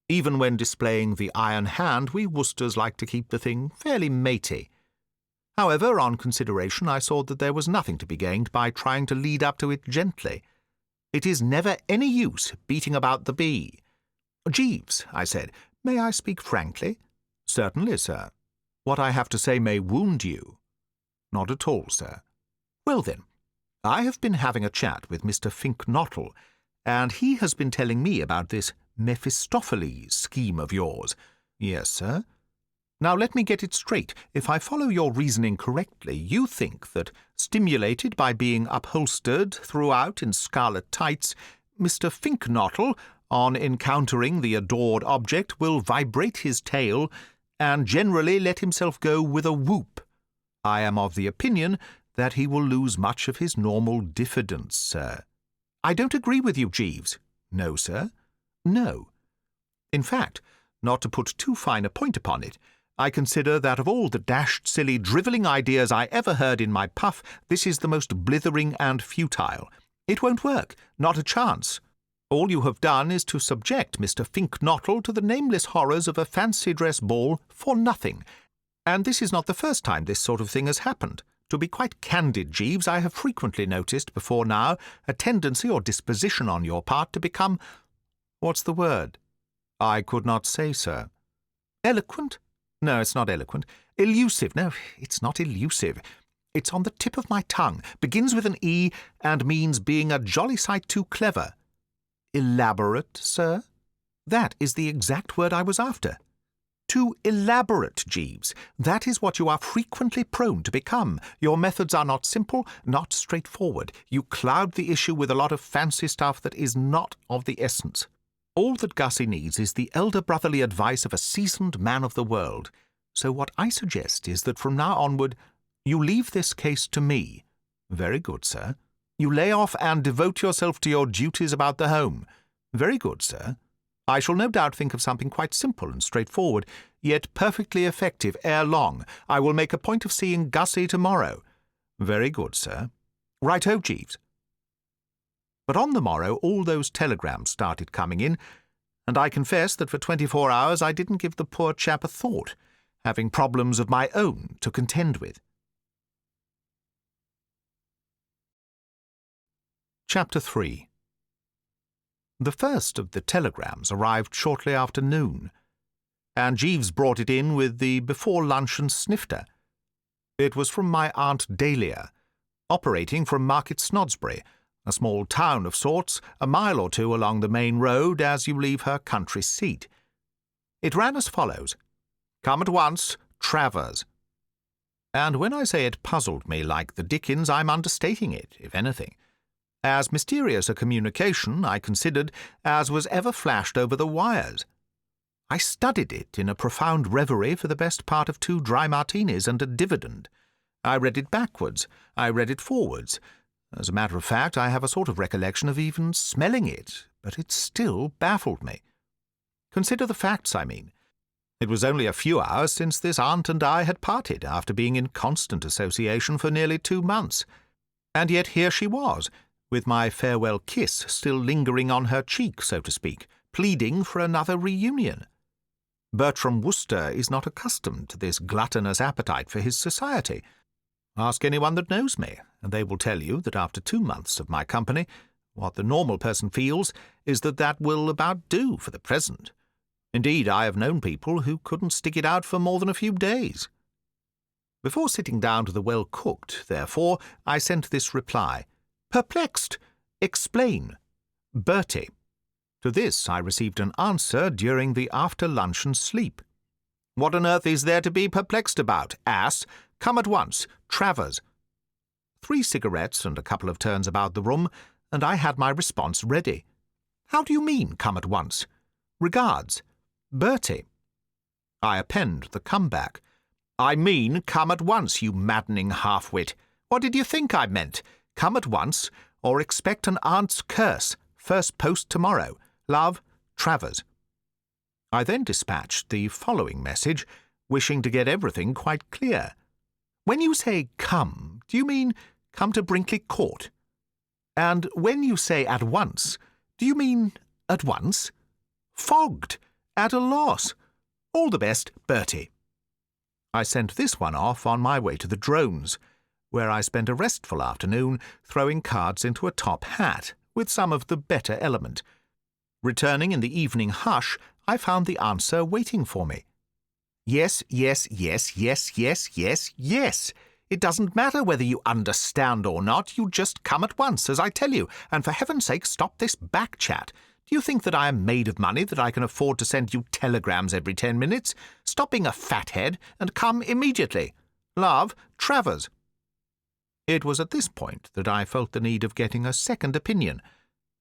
Even when displaying the iron hand, we Woosters like to keep the thing fairly matey. However, on consideration, I saw that there was nothing to be gained by trying to lead up to it gently. It is never any use beating about the bee. Jeeves, I said, may I speak frankly? Certainly, sir. What I have to say may wound you. Not at all, sir. Well, then, I have been having a chat with Mr. Finknottle, and he has been telling me about this Mephistopheles scheme of yours. Yes, sir. Now let me get it straight. If I follow your reasoning correctly, you think that, stimulated by being upholstered throughout in scarlet tights, Mr. Finknottle, on encountering the adored object, will vibrate his tail and generally let himself go with a whoop. I am of the opinion that he will lose much of his normal diffidence, sir. I don't agree with you, Jeeves. No, sir. No. In fact, not to put too fine a point upon it, I consider that of all the dashed silly drivelling ideas I ever heard in my puff, this is the most blithering and futile. It won't work, not a chance. All you have done is to subject Mr. Finknottle to the nameless horrors of a fancy dress ball for nothing. And this is not the first time this sort of thing has happened. To be quite candid, Jeeves, I have frequently noticed before now a tendency or disposition on your part to become— what's the word? I could not say, sir. Eloquent? No, it's not eloquent. Elusive. No, it's not elusive. It's on the tip of my tongue, begins with an E, and means being a jolly sight too clever. Elaborate, sir? That is the exact word I was after. Too elaborate, Jeeves. That is what you are frequently prone to become. Your methods are not simple, not straightforward. You cloud the issue with a lot of fancy stuff that is not of the essence. All that Gussie needs is the elder brotherly advice of a seasoned man of the world. So what I suggest is that from now onward you leave this case to me. Very good, sir. You lay off and devote yourself to your duties about the home. Very good, sir. I shall no doubt think of something quite simple and straightforward, yet perfectly effective ere long. I will make a point of seeing Gussie tomorrow. Very good, sir. Right-ho, Jeeves. But on the morrow all those telegrams started coming in, and I confess that for 24 hours I didn't give the poor chap a thought, having problems of my own to contend with. Chapter 3. The first of the telegrams arrived shortly after noon, and Jeeves brought it in with the before-luncheon snifter. It was from my Aunt Dahlia, operating from Market Snodsbury, a small town of sorts, a mile or two along the main road as you leave her country seat. It ran as follows: "Come at once, Travers." And when I say it puzzled me like the dickens, I'm understating it, if anything. As mysterious a communication, I considered, as was ever flashed over the wires. I studied it in a profound reverie for the best part of 2 dry martinis and a dividend. I read it backwards, I read it forwards. As a matter of fact, I have a sort of recollection of even smelling it, but it still baffled me. Consider the facts, I mean. It was only a few hours since this aunt and I had parted, after being in constant association for nearly 2 months. And yet here she was, with my farewell kiss still lingering on her cheek, so to speak, pleading for another reunion. Bertie Wooster is not accustomed to this gluttonous appetite for his society. Ask anyone that knows me, and they will tell you that after 2 months of my company, what the normal person feels is that will about do for the present. Indeed, I have known people who couldn't stick it out for more than a few days. Before sitting down to the well-cooked, therefore, I sent this reply: "Perplexed. Explain. Bertie." To this I received an answer during the after-luncheon sleep. "What on earth is there to be perplexed about, ass? Come at once. Travers." 3 cigarettes and a couple of turns about the room, and I had my response ready. "How do you mean, come at once? Regards, Bertie." I append the comeback. "I mean, come at once, you maddening half-wit. What did you think I meant? Come at once, or expect an aunt's curse. First post tomorrow. Love, Travers." I then dispatched the following message, wishing to get everything quite clear. "When you say come, do you mean come to Brinkley Court? And when you say at once, do you mean at once? Fogged, at a loss. All the best, Bertie." I sent this one off on my way to the drones, where I spent a restful afternoon throwing cards into a top hat with some of the better element. Returning in the evening hush, I found the answer waiting for me. "Yes, yes, yes, yes, yes, yes, yes. It doesn't matter whether you understand or not. You just come at once, as I tell you, and for heaven's sake stop this back chat. Do you think that I am made of money, that I can afford to send you telegrams every 10 minutes? Stop being a fathead and come immediately. Love, Travers." It was at this point that I felt the need of getting a second opinion.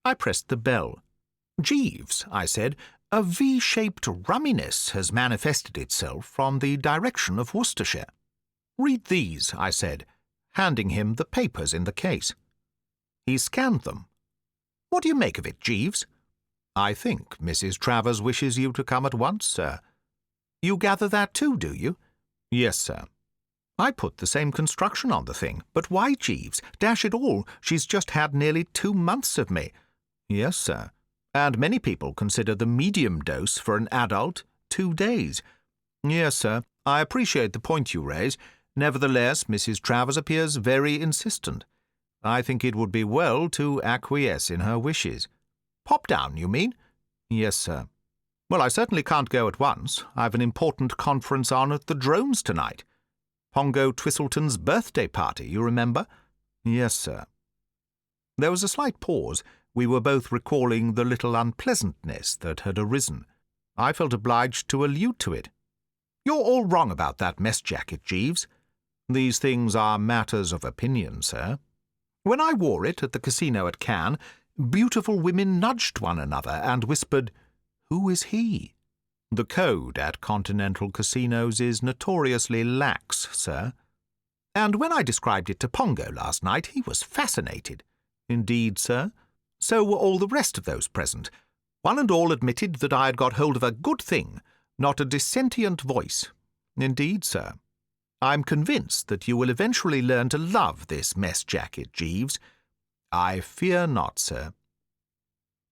I pressed the bell. "Jeeves," I said, "a V-shaped rumminess has manifested itself from the direction of Worcestershire." "Read these," I said, handing him the papers in the case. He scanned them. "What do you make of it, Jeeves?" "I think Mrs. Travers wishes you to come at once, sir." "You gather that too, do you?" "Yes, sir." I put the same construction on the thing. "But why, Jeeves? Dash it all, she's just had nearly 2 months of me." "Yes, sir. And many people consider the medium dose for an adult 2 days. "Yes, sir. I appreciate the point you raise. Nevertheless, Mrs. Travers appears very insistent. I think it would be well to acquiesce in her wishes." "Pop down, you mean?" "Yes, sir." "Well, I certainly can't go at once. I've an important conference on at the Drones tonight. Pongo Twistleton's birthday party, you remember?" "Yes, sir." There was a slight pause. We were both recalling the little unpleasantness that had arisen. I felt obliged to allude to it. "You're all wrong about that mess jacket, Jeeves." "These things are matters of opinion, sir." "When I wore it at the casino at Cannes, beautiful women nudged one another and whispered, 'Who is he?' The code at continental casinos is notoriously lax, sir. And when I described it to Pongo last night, he was fascinated." "Indeed, sir?" "So were all the rest of those present. One and all admitted that I had got hold of a good thing, not a dissentient voice." "Indeed, sir." "I'm convinced that you will eventually learn to love this mess jacket, Jeeves." "I fear not, sir."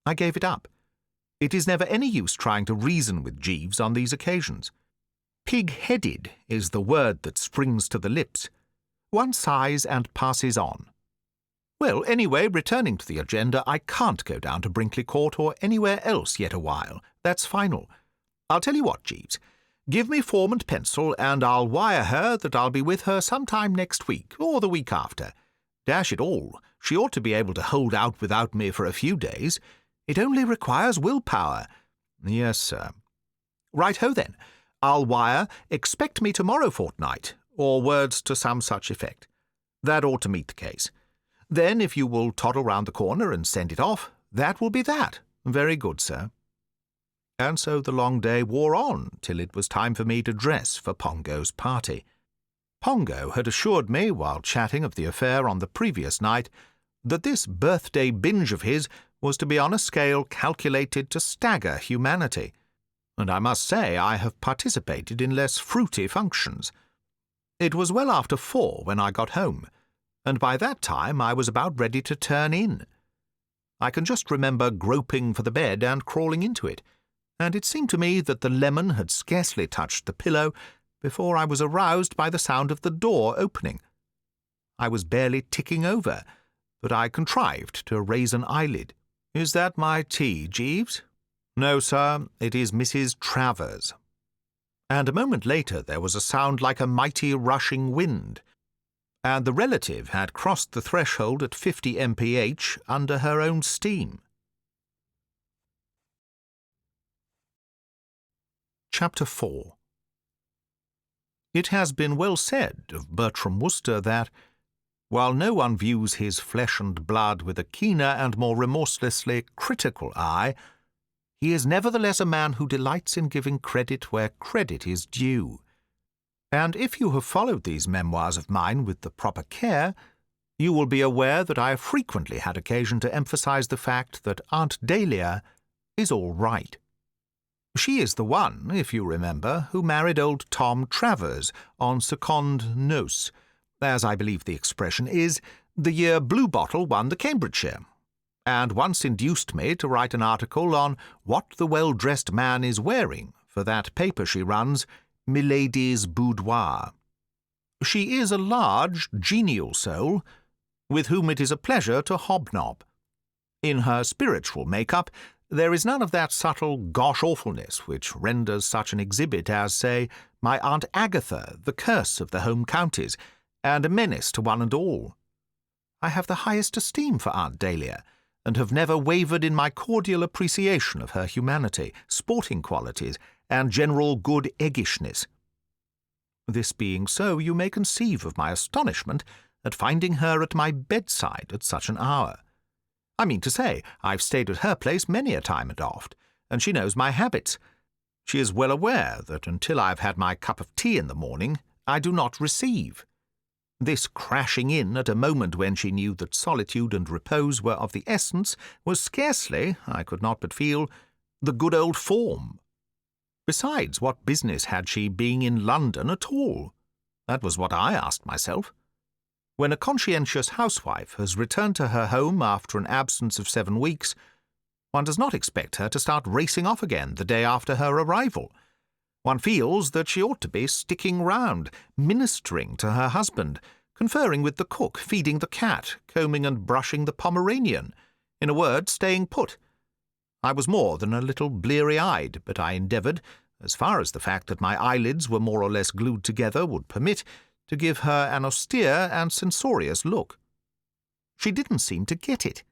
I gave it up. It is never any use trying to reason with Jeeves on these occasions. Pig-headed is the word that springs to the lips. One sighs and passes on. Well, anyway, returning to the agenda, I can't go down to Brinkley Court or anywhere else yet awhile. That's final. I'll tell you what, Jeeves. Give me form and pencil, and I'll wire her that I'll be with her sometime next week, or the week after. Dash it all, she ought to be able to hold out without me for a few days. It only requires willpower." "Yes, sir." "Right-ho, then. I'll wire, 'Expect me tomorrow fortnight,' or words to some such effect. That ought to meet the case. Then, if you will toddle round the corner and send it off, that will be that." "Very good, sir." And so the long day wore on till it was time for me to dress for Pongo's party. Pongo had assured me, while chatting of the affair on the previous night, that this birthday binge of his was to be on a scale calculated to stagger humanity, and I must say I have participated in less fruity functions. It was well after 4 when I got home, and by that time I was about ready to turn in. I can just remember groping for the bed and crawling into it, and it seemed to me that the lemon had scarcely touched the pillow before I was aroused by the sound of the door opening. I was barely ticking over, but I contrived to raise an eyelid. "Is that my tea, Jeeves?" "No, sir, it is Mrs. Travers." And a moment later there was a sound like a mighty rushing wind, and the relative had crossed the threshold at 50 mph under her own steam. Chapter 4. It has been well said of Bertie Wooster that, While no one views his flesh and blood with a keener and more remorselessly critical eye, he is nevertheless a man who delights in giving credit where credit is due. And if you have followed these memoirs of mine with the proper care, you will be aware that I have frequently had occasion to emphasize the fact that Aunt Dahlia is all right. She is the one, if you remember, who married old Tom Travers on secondes noces, as I believe the expression is, the year Bluebottle won the Cambridgeshire, and once induced me to write an article on what the well-dressed man is wearing for that paper she runs, Milady's Boudoir. She is a large, genial soul, with whom it is a pleasure to hobnob. In her spiritual make-up, there is none of that subtle gosh-awfulness which renders such an exhibit as, say, my Aunt Agatha, the curse of the home counties, and a menace to one and all. I have the highest esteem for Aunt Dahlia, and have never wavered in my cordial appreciation of her humanity, sporting qualities, and general good eggishness. This being so, you may conceive of my astonishment at finding her at my bedside at such an hour. I mean to say, I've stayed at her place many a time and oft, and she knows my habits. She is well aware that until I've had my cup of tea in the morning, I do not receive. This crashing in at a moment when she knew that solitude and repose were of the essence was scarcely, I could not but feel, the good old form. Besides, what business had she being in London at all? That was what I asked myself. When a conscientious housewife has returned to her home after an absence of 7 weeks, one does not expect her to start racing off again the day after her arrival. One feels that she ought to be sticking round, ministering to her husband, conferring with the cook, feeding the cat, combing and brushing the Pomeranian, in a word, staying put. I was more than a little bleary-eyed, but I endeavoured, as far as the fact that my eyelids were more or less glued together would permit, to give her an austere and censorious look. She didn't seem to get it.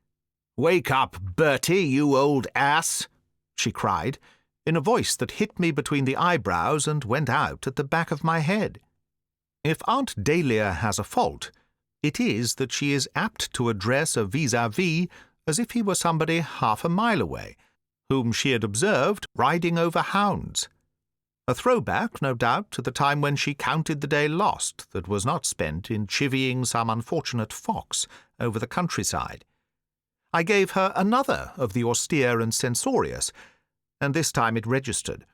"Wake up, Bertie, you old ass!" she cried, in a voice that hit me between the eyebrows and went out at the back of my head. If Aunt Dahlia has a fault, it is that she is apt to address a vis-à-vis as if he were somebody half a mile away, whom she had observed riding over hounds. A throwback, no doubt, to the time when she counted the day lost that was not spent in chivying some unfortunate fox over the countryside. I gave her another of the austere and censorious, and this time it registered.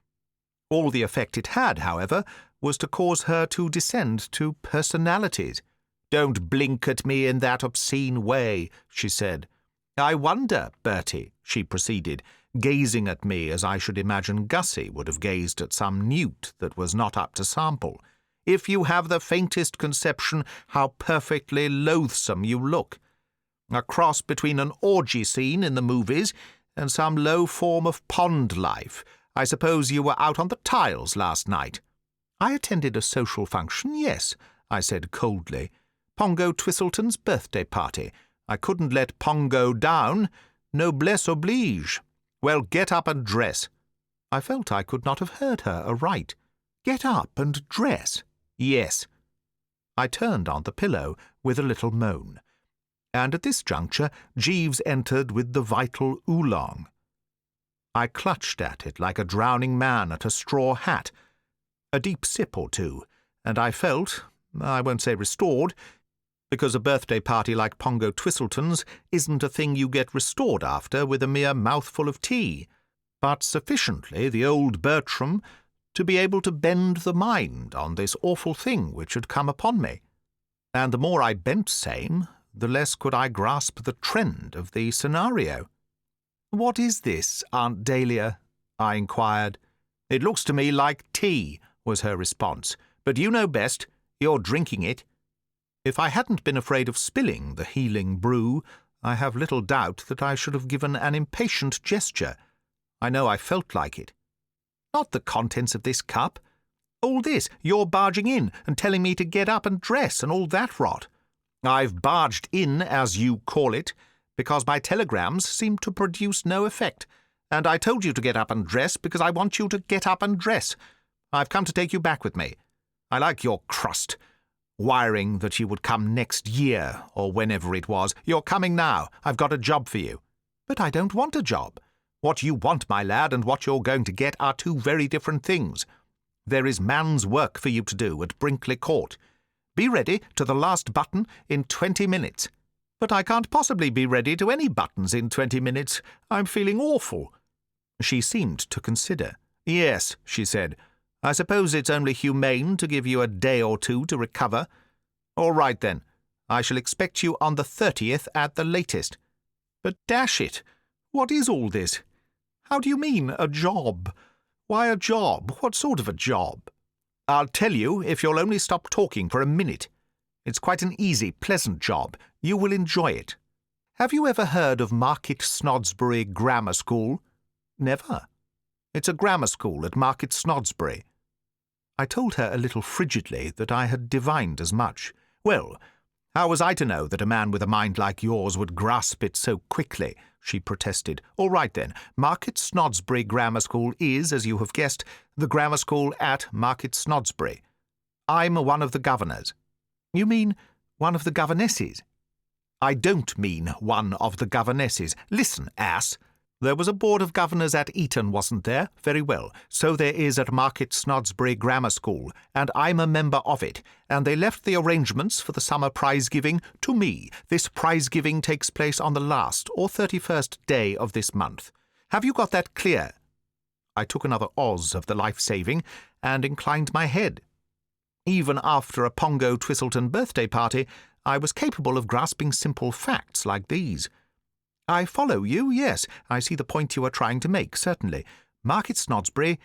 All the effect it had, however, was to cause her to descend to personalities. "Don't blink at me in that obscene way," she said. "I wonder, Bertie," she proceeded, gazing at me as I should imagine Gussie would have gazed at some newt that was not up to sample, "if you have the faintest conception how perfectly loathsome you look. A cross between an orgy scene in the movies and some low form of pond life. I suppose you were out on the tiles last night." "I attended a social function, yes," I said coldly. "Pongo Twistleton's birthday party. I couldn't let Pongo down. Noblesse oblige. Well, get up and dress." I felt I could not have heard her aright. "Get up and dress?" "Yes." I turned on the pillow with a little moan, and at this juncture Jeeves entered with the vital oolong. I clutched at it like a drowning man at a straw hat. A deep sip or two, and I felt, I won't say restored, because a birthday party like Pongo Twistleton's isn't a thing you get restored after with a mere mouthful of tea, but sufficiently the old Bertram to be able to bend the mind on this awful thing which had come upon me. And the more I bent same, the less could I grasp the trend of the scenario. "What is this, Aunt Dahlia?" I inquired. "It looks to me like tea," was her response, "but you know best. You're drinking it." If I hadn't been afraid of spilling the healing brew, I have little doubt that I should have given an impatient gesture. I know I felt like it. "Not the contents of this cup. All this, you're barging in and telling me to get up and dress and all that rot." "I've barged in, as you call it, because my telegrams seem to produce no effect, and I told you to get up and dress because I want you to get up and dress. I've come to take you back with me. I like your crust. wiring that you would come next year, or whenever it was. You're coming now. I've got a job for you. But I don't want a job. What you want, my lad, and what you're going to get are two very different things. There is man's work for you to do at Brinkley Court. Be ready to the last button in 20 minutes. But I can't possibly be ready to any buttons in 20 minutes. I'm feeling awful. She seemed to consider. Yes, she said. I suppose it's only humane to give you a day or two to recover. All right, then. I shall expect you on the 30th at the latest. But dash it, what is all this? How do you mean, a job? Why a job? What sort of a job? I'll tell you if you'll only stop talking for a minute. It's quite an easy, pleasant job. You will enjoy it. Have you ever heard of Market Snodsbury Grammar School? Never. It's a grammar school at Market Snodsbury. I told her a little frigidly that I had divined as much. Well, how was I to know that a man with a mind like yours would grasp it so quickly? She protested. All right, then. Market Snodsbury Grammar School is, as you have guessed, the grammar school at Market Snodsbury. I'm one of the governors. You mean one of the governesses? I don't mean one of the governesses. Listen, ass. There was a board of governors at Eton, wasn't there? Very well. So there is at Market Snodsbury Grammar School, and I'm a member of it, and they left the arrangements for the summer prize-giving to me. This prize-giving takes place on the last or 31st day of this month. Have you got that clear? I took another Oz of the life-saving and inclined my head. Even after a Pongo Twistleton birthday party, I was capable of grasping simple facts like these. I follow you, yes. I see the point you are trying to make, certainly. Market Snodsbury,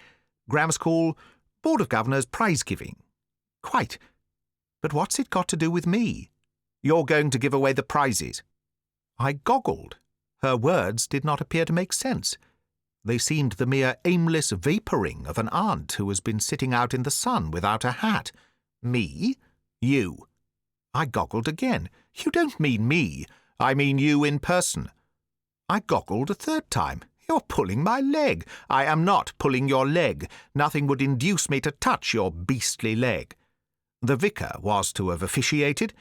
Grammar School, Board of Governors, prize-giving. Quite. But what's it got to do with me? You're going to give away the prizes. I goggled. Her words did not appear to make sense. They seemed the mere aimless vapouring of an aunt who has been sitting out in the sun without a hat. Me? You. I goggled again. You don't mean me. I mean you in person. I goggled a third time. You're pulling my leg. I am not pulling your leg. Nothing would induce me to touch your beastly leg. The vicar was to have officiated,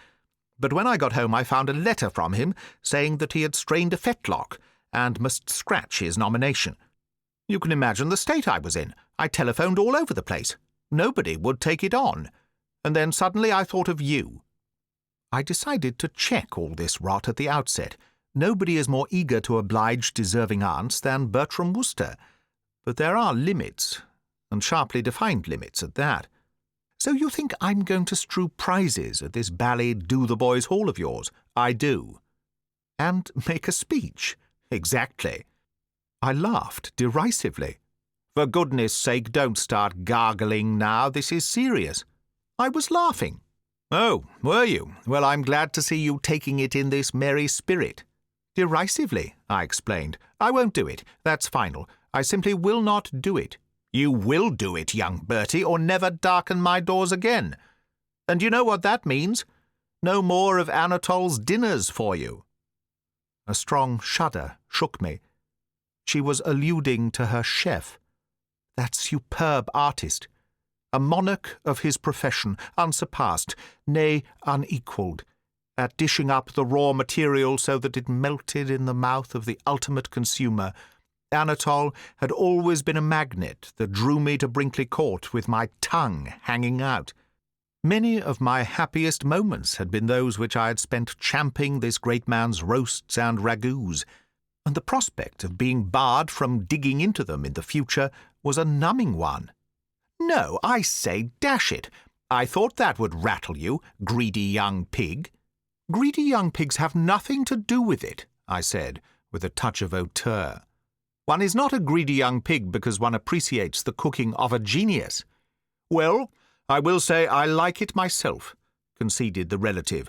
but when I got home I found a letter from him saying that he had strained a fetlock and must scratch his nomination. You can imagine the state I was in. I telephoned all over the place. Nobody would take it on. And then suddenly I thought of you. I decided to check all this rot at the outset. Nobody is more eager to oblige deserving aunts than Bertie Wooster. But there are limits, and sharply defined limits at that. So you think I'm going to strew prizes at this bally do-the-boys hall of yours? I do. And make a speech? Exactly. I laughed derisively. For goodness sake, don't start gargling now. This is serious. I was laughing. Oh, were you? Well, I'm glad to see you taking it in this merry spirit. Derisively, I explained. I won't do it. That's final. I simply will not do it. You will do it, young Bertie, or never darken my doors again. And you know what that means? No more of Anatole's dinners for you. A strong shudder shook me. She was alluding to her chef, that superb artist, a monarch of his profession, unsurpassed, nay, unequalled, at dishing up the raw material so that it melted in the mouth of the ultimate consumer. Anatole had always been a magnet that drew me to Brinkley Court with my tongue hanging out. Many of my happiest moments had been those which I had spent champing this great man's roasts and ragouts, and the prospect of being barred from digging into them in the future was a numbing one. No, I say, dash it! I thought that would rattle you, greedy young pig. Greedy young pigs have nothing to do with it, I said, with a touch of hauteur. One is not a greedy young pig because one appreciates the cooking of a genius. Well, I will say I like it myself, conceded the relative.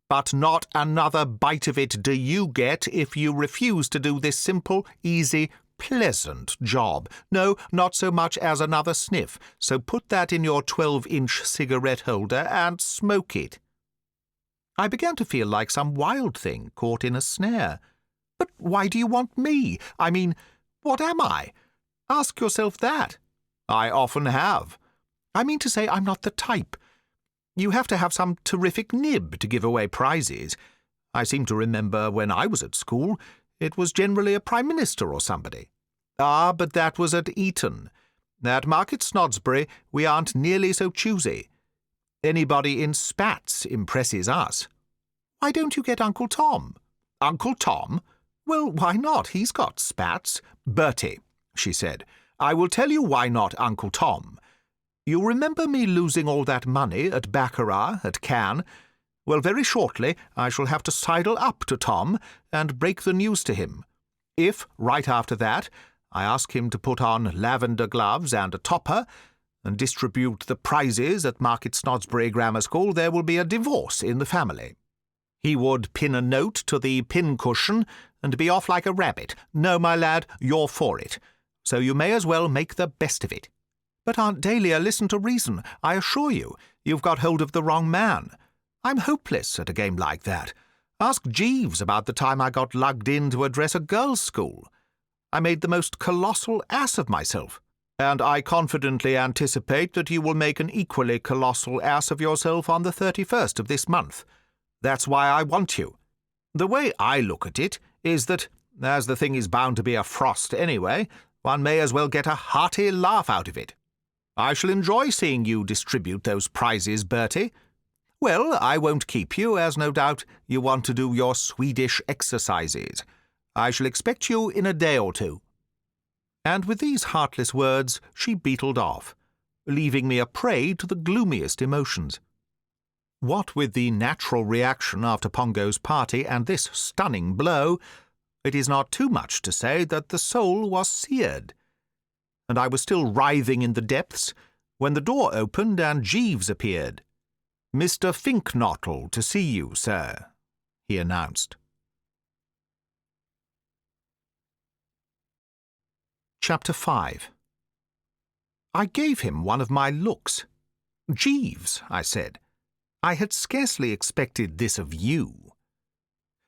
But not another bite of it do you get if you refuse to do this simple, easy, pleasant job. No, not so much as another sniff. So put that in your 12-inch cigarette holder and smoke it. I began to feel like some wild thing caught in a snare. But why do you want me? I mean, what am I? Ask yourself that. I often have. I mean to say I'm not the type. You have to have some terrific nib to give away prizes. I seem to remember when I was at school, it was generally a Prime Minister or somebody. Ah, but that was at Eton. At Market Snodsbury, we aren't nearly so choosy. Anybody in spats impresses us. Why don't you get Uncle Tom? Uncle Tom? Well, why not? He's got spats. Bertie, she said, I will tell you why not Uncle Tom. You remember me losing all that money at baccarat at Cannes? Well, very shortly I shall have to sidle up to Tom and break the news to him. If, right after that, I ask him to put on lavender gloves and a topper and distribute the prizes at Market Snodsbury Grammar School, there will be a divorce in the family. He would pin a note to the pincushion and be off like a rabbit. No, my lad, you're for it. So you may as well make the best of it. But, Aunt Dahlia, listen to reason. I assure you, you've got hold of the wrong man. I'm hopeless at a game like that. Ask Jeeves about the time I got lugged in to address a girls' school. I made the most colossal ass of myself, and I confidently anticipate that you will make an equally colossal ass of yourself on the 31st of this month. That's why I want you. The way I look at it is that, as the thing is bound to be a frost anyway, one may as well get a hearty laugh out of it. I shall enjoy seeing you distribute those prizes, Bertie. Well, I won't keep you, as no doubt you want to do your Swedish exercises. I shall expect you in a day or two. And with these heartless words she beetled off, leaving me a prey to the gloomiest emotions. What with the natural reaction after Pongo's party and this stunning blow, it is not too much to say that the soul was seared. And I was still writhing in the depths when the door opened and Jeeves appeared. "Mr. Finknottle to see you, sir," he announced. Chapter 5. I gave him one of my looks. "Jeeves," I said, "I had scarcely expected this of you.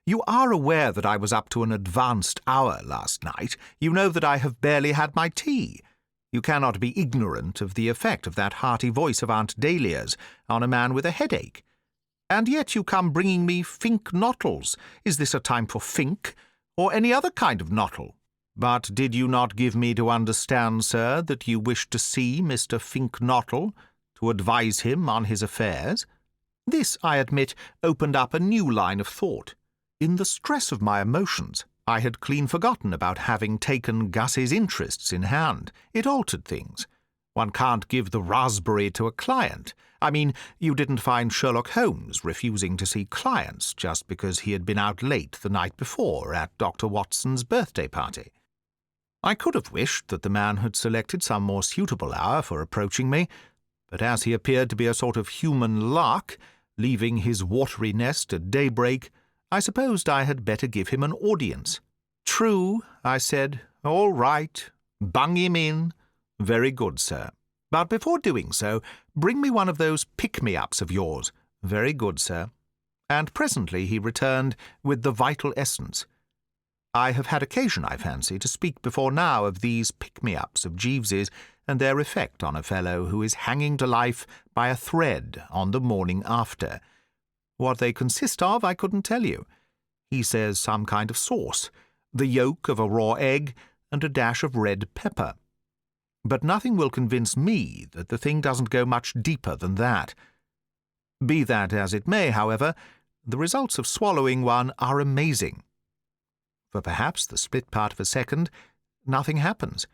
You are aware that I was up to an advanced hour last night. You know that I have barely had my tea. You cannot be ignorant of the effect of that hearty voice of Aunt Dahlia's on a man with a headache. And yet you come bringing me Fink-Nottles. Is this a time for Fink, or any other kind of Nottle? But did you not give me to understand, sir, that you wished to see Mr. Fink-Nottle, to advise him on his affairs?" This, I admit, opened up a new line of thought. In the stress of my emotions, I had clean forgotten about having taken Gus's interests in hand. It altered things. One can't give the raspberry to a client. I mean, you didn't find Sherlock Holmes refusing to see clients just because he had been out late the night before at Dr. Watson's birthday party. I could have wished that the man had selected some more suitable hour for approaching me, but as he appeared to be a sort of human lark, leaving his watery nest at daybreak, I supposed I had better give him an audience. "True," I said. "All right. Bung him in. Very good, sir. But before doing so, bring me one of those pick-me-ups of yours. Very good, sir." And presently he returned with the vital essence. I have had occasion, I fancy, to speak before now of these pick-me-ups of Jeeves's and their effect on a fellow who is hanging to life by a thread on the morning after. What they consist of I couldn't tell you. He says some kind of sauce, the yolk of a raw egg, and a dash of red pepper. But nothing will convince me that the thing doesn't go much deeper than that. Be that as it may, however, the results of swallowing one are amazing. For perhaps the split part of a second, nothing happens.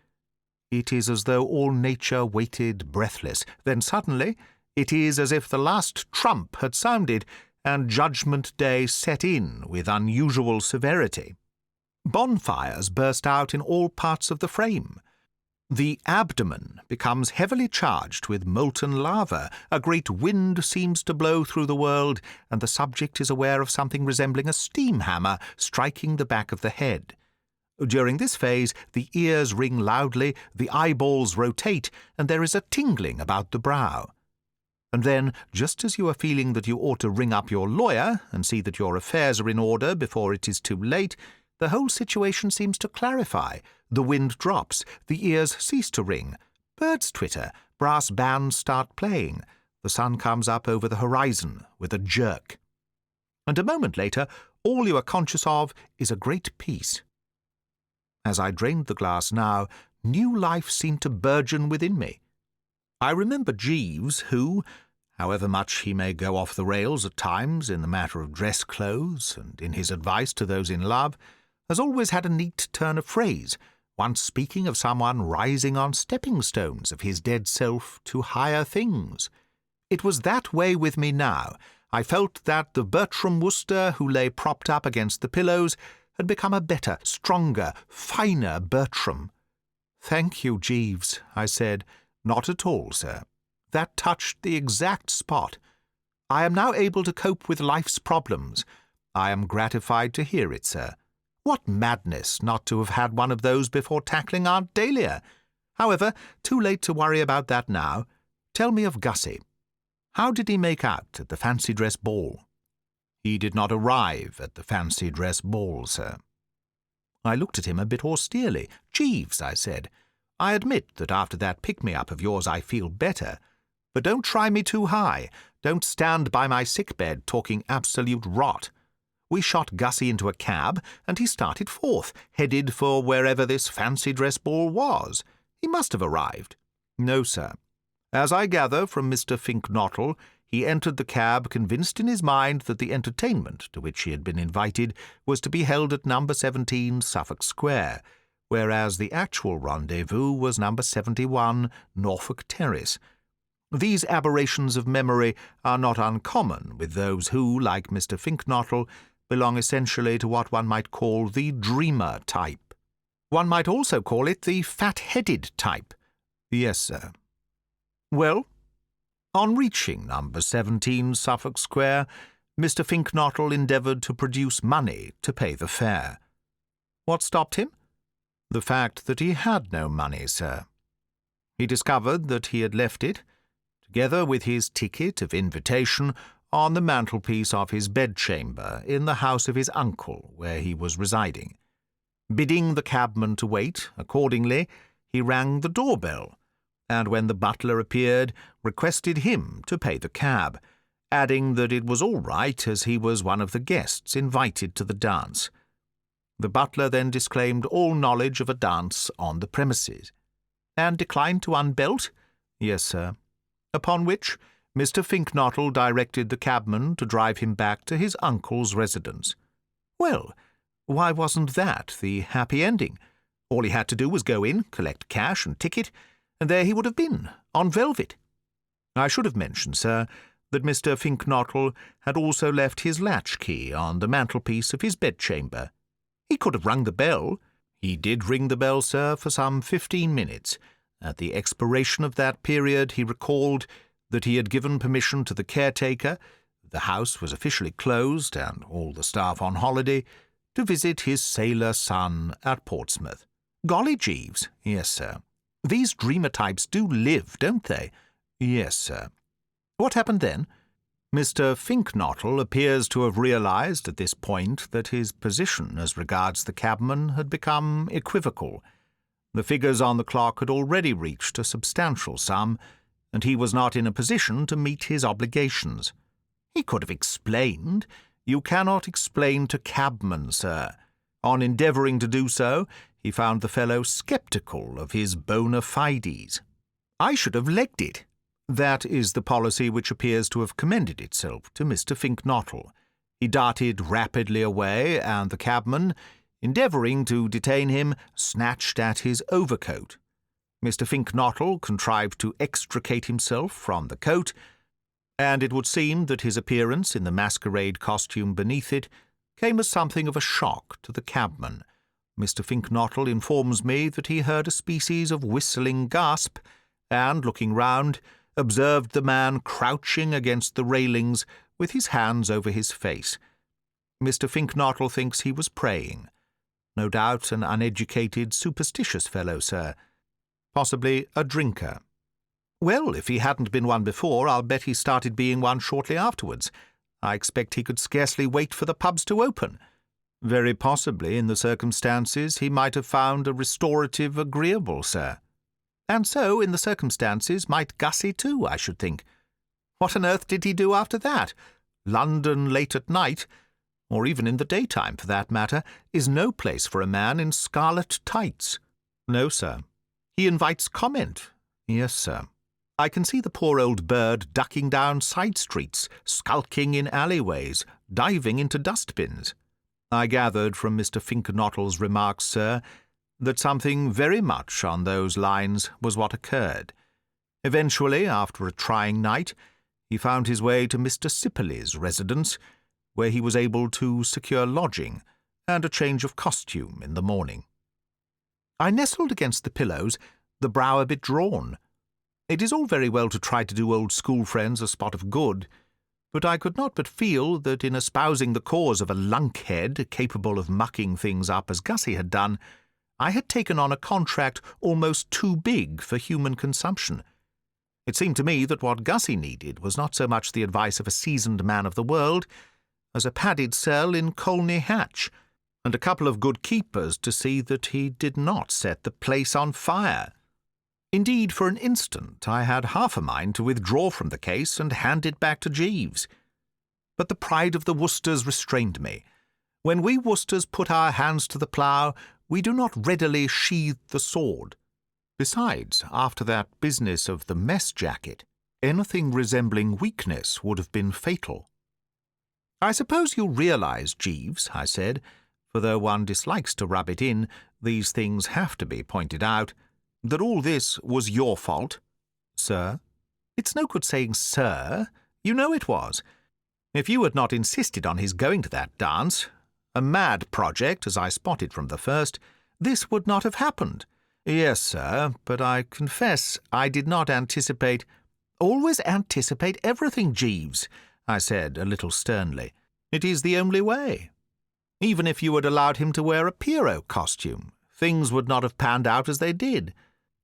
It is as though all nature waited breathless. Then suddenly it is as if the last trump had sounded and Judgment Day set in with unusual severity. Bonfires burst out in all parts of the frame. The abdomen becomes heavily charged with molten lava. A great wind seems to blow through the world, and the subject is aware of something resembling a steam hammer striking the back of the head. During this phase, the ears ring loudly, the eyeballs rotate, and there is a tingling about the brow. And then, just as you are feeling that you ought to ring up your lawyer and see that your affairs are in order before it is too late, the whole situation seems to clarify. The wind drops, the ears cease to ring, birds twitter, brass bands start playing, the sun comes up over the horizon with a jerk. And a moment later, all you are conscious of is a great peace. As I drained the glass now, new life seemed to burgeon within me. I remember Jeeves, who, however much he may go off the rails at times in the matter of dress clothes and in his advice to those in love, has always had a neat turn of phrase, once speaking of someone rising on stepping stones of his dead self to higher things. It was that way with me now. I felt that the Bertie Wooster who lay propped up against the pillows had become a better, stronger, finer Bertram. "Thank you, Jeeves," I said. "Not at all, sir. That touched the exact spot. I am now able to cope with life's problems. I am gratified to hear it, sir. What madness not to have had one of those before tackling Aunt Dahlia! However, too late to worry about that now. Tell me of Gussie. How did he make out at the fancy dress ball?" "He did not arrive at the fancy dress ball, sir." I looked at him a bit austerely. "Jeeves," I said, "I admit that after that pick-me-up of yours I feel better. But don't try me too high. Don't stand by my sick-bed talking absolute rot. We shot Gussie into a cab, and he started forth, headed for wherever this fancy dress ball was. He must have arrived." "No, sir. As I gather from Mr. Finknottle, he entered the cab convinced in his mind that the entertainment to which he had been invited was to be held at number 17 Suffolk Square, whereas the actual rendezvous was number 71 Norfolk Terrace. These aberrations of memory are not uncommon with those who, like Mr. Finknottle, belong essentially to what one might call the dreamer type. One might also call it the fat-headed type." "Yes, sir." "Well, on reaching number 17 Suffolk Square, Mr. Finknottle endeavoured to produce money to pay the fare." "What stopped him?" "The fact that he had no money, sir. He discovered that he had left it, together with his ticket of invitation, on the mantelpiece of his bedchamber in the house of his uncle where he was residing. Bidding the cabman to wait, accordingly, he rang the doorbell, and when the butler appeared, requested him to pay the cab, adding that it was all right as he was one of the guests invited to the dance. The butler then disclaimed all knowledge of a dance on the premises." "And declined to unbelt?" "Yes, sir. Upon which Mr. Finknottle directed the cabman to drive him back to his uncle's residence." "Well, why wasn't that the happy ending? All he had to do was go in, collect cash and ticket, and there he would have been, on velvet." "I should have mentioned, sir, that Mr. Finknottle had also left his latchkey on the mantelpiece of his bedchamber. He could have rung the bell. He did ring the bell, sir, for some 15 minutes. At the expiration of that period he recalled that he had given permission to the caretaker, the house was officially closed and all the staff on holiday, to visit his sailor son at Portsmouth." "Golly, Jeeves." "Yes, sir. These dreamer types do live, don't they?" "Yes, sir." "What happened then?" "Mr. Finknottle appears to have realized at this point that his position as regards the cabman had become equivocal. The figures on the clock had already reached a substantial sum, and he was not in a position to meet his obligations. He could have explained. You cannot explain to cabmen, sir. On endeavouring to do so, he found the fellow sceptical of his bona fides. I should have legged it. That is the policy which appears to have commended itself to Mr. Finknottle. He darted rapidly away, and the cabman, endeavouring to detain him, snatched at his overcoat. Mr. Finknottle contrived to extricate himself from the coat, and it would seem that his appearance in the masquerade costume beneath it came as something of a shock to the cabman. Mr. Finknottle informs me that he heard a species of whistling gasp, and, looking round, observed the man crouching against the railings with his hands over his face. Mr. Finknottle thinks he was praying. No doubt an uneducated, superstitious fellow, sir. Possibly a drinker. Well, if he hadn't been one before, I'll bet he started being one shortly afterwards. I expect he could scarcely wait for the pubs to open. Very possibly, in the circumstances, he might have found a restorative agreeable, sir. And so, in the circumstances, might Gussie too, I should think. What on earth did he do after that? London late at night, or even in the daytime for that matter, is no place for a man in scarlet tights. No, sir. He invites comment. Yes, sir. I can see the poor old bird ducking down side streets, skulking in alleyways, diving into dustbins. I gathered from Mr. Finkernottle's remarks, sir, that something very much on those lines was what occurred. Eventually, after a trying night, he found his way to Mr. Sipperley's residence, where he was able to secure lodging and a change of costume in the morning. I nestled against the pillows, the brow a bit drawn. It is all very well to try to do old school friends a spot of good, but I could not but feel that in espousing the cause of a lunkhead capable of mucking things up as Gussie had done, I had taken on a contract almost too big for human consumption. It seemed to me that what Gussie needed was not so much the advice of a seasoned man of the world as a padded cell in Colney Hatch, and a couple of good keepers to see that he did not set the place on fire. Indeed, for an instant I had half a mind to withdraw from the case and hand it back to Jeeves. But the pride of the Woosters restrained me. When we Woosters put our hands to the plough, we do not readily sheathe the sword. Besides, after that business of the mess jacket, anything resembling weakness would have been fatal. "I suppose you realize, Jeeves," I said, for though one dislikes to rub it in, these things have to be pointed out, that all this was your fault. "Sir?" "It's no good saying sir. You know it was. If you had not insisted on his going to that dance, a mad project, as I spotted from the first, this would not have happened. Yes, sir, but I confess I did not anticipate—" "Always anticipate everything, Jeeves," I said a little sternly. "It is the only way. Even if you had allowed him to wear a Pierrot costume, things would not have panned out as they did.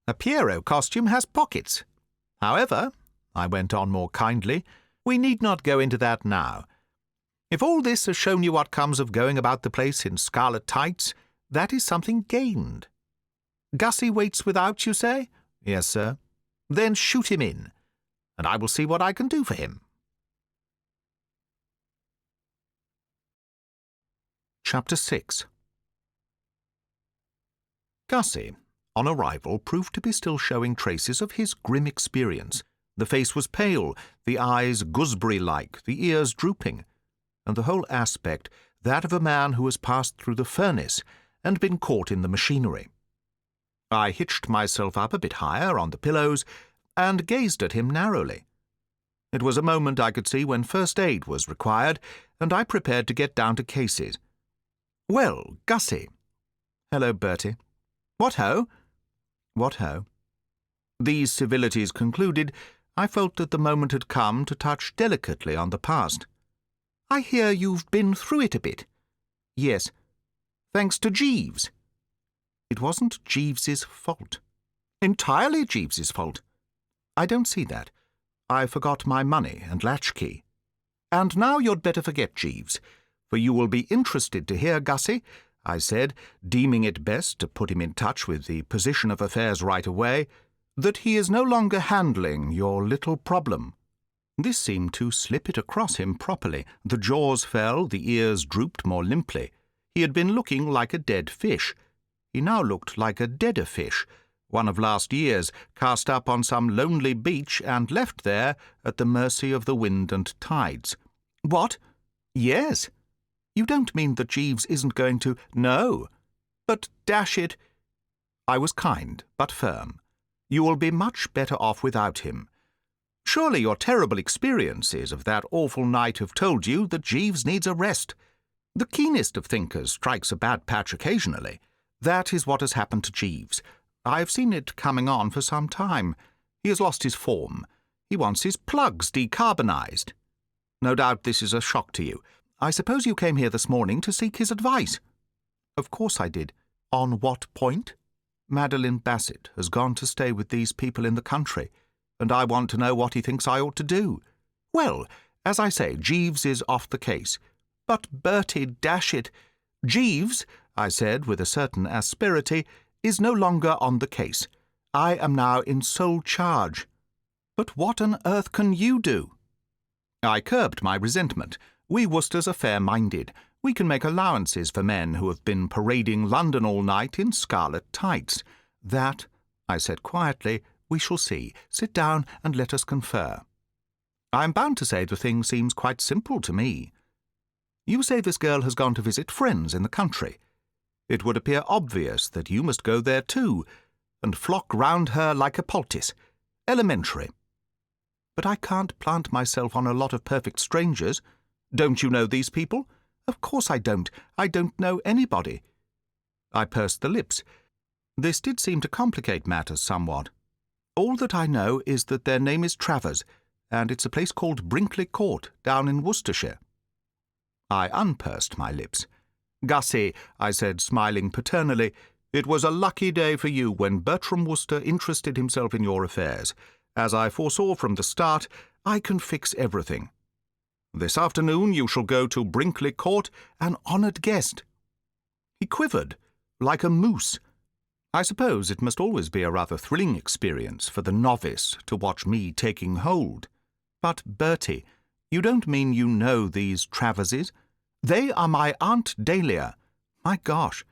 A Pierrot costume has pockets. However," I went on more kindly, "we need not go into that now. If all this has shown you what comes of going about the place in scarlet tights, that is something gained. Gussie waits without, you say?" "Yes, sir." "Then shoot him in, and I will see what I can do for him." Chapter 6. Gussie, on arrival, proved to be still showing traces of his grim experience. The face was pale, the eyes gooseberry-like, the ears drooping, and the whole aspect that of a man who has passed through the furnace and been caught in the machinery. I hitched myself up a bit higher on the pillows and gazed at him narrowly. It was a moment, I could see, when first aid was required, and I prepared to get down to cases. "Well, Gussie." "Hello, Bertie." "What ho?" "What ho?" These civilities concluded, I felt that the moment had come to touch delicately on the past. "I hear you've been through it a bit." "Yes." "Thanks to Jeeves." "It wasn't Jeeves's fault." "Entirely Jeeves's fault." "I don't see that. I forgot my money and latchkey." "And now you'd better forget Jeeves, for you will be interested to hear, Gussie," I said, deeming it best to put him in touch with the position of affairs right away, "that he is no longer handling your little problem." This seemed to slip it across him properly. The jaws fell, the ears drooped more limply. He had been looking like a dead fish. He now looked like a deader fish, one of last year's, cast up on some lonely beach and left there at the mercy of the wind and tides. "What?" "Yes." "You don't mean that Jeeves isn't going to—" "No. But, dash it—" I was kind, but firm. "You will be much better off without him. Surely your terrible experiences of that awful night have told you that Jeeves needs a rest. The keenest of thinkers strikes a bad patch occasionally. That is what has happened to Jeeves. I have seen it coming on for some time. He has lost his form. He wants his plugs decarbonized. No doubt this is a shock to you. I suppose you came here this morning to seek his advice." "Of course I did." "On what point?" "Madeline Bassett has gone to stay with these people in the country, and I want to know what he thinks I ought to do." "Well, as I say, Jeeves is off the case." "But, Bertie, dash it—" "Jeeves," I said with a certain asperity, "is no longer on the case. I am now in sole charge." "But what on earth can you do?" I curbed my resentment. We Woosters are fair-minded. We can make allowances for men who have been parading London all night in scarlet tights. That, I said quietly, we shall see. Sit down and let us confer. I am bound to say the thing seems quite simple to me. You say this girl has gone to visit friends in the country. It would appear obvious that you must go there too, and flock round her like a poultice. Elementary. But I can't plant myself on a lot of perfect strangers. Don't you know these people? Of course I don't. I don't know anybody. I pursed the lips. This did seem to complicate matters somewhat. All that I know is that their name is Travers, and it's a place called Brinkley Court, down in Worcestershire. I unpursed my lips. Gussie, I said, smiling paternally, it was a lucky day for you when Bertie Wooster interested himself in your affairs. As I foresaw from the start, I can fix everything. This afternoon you shall go to Brinkley Court, an honoured guest. He quivered, like a moose. I suppose it must always be a rather thrilling experience for the novice to watch me taking hold. But, Bertie, you don't mean you know these Traverses? They are my Aunt Dahlia. My gosh.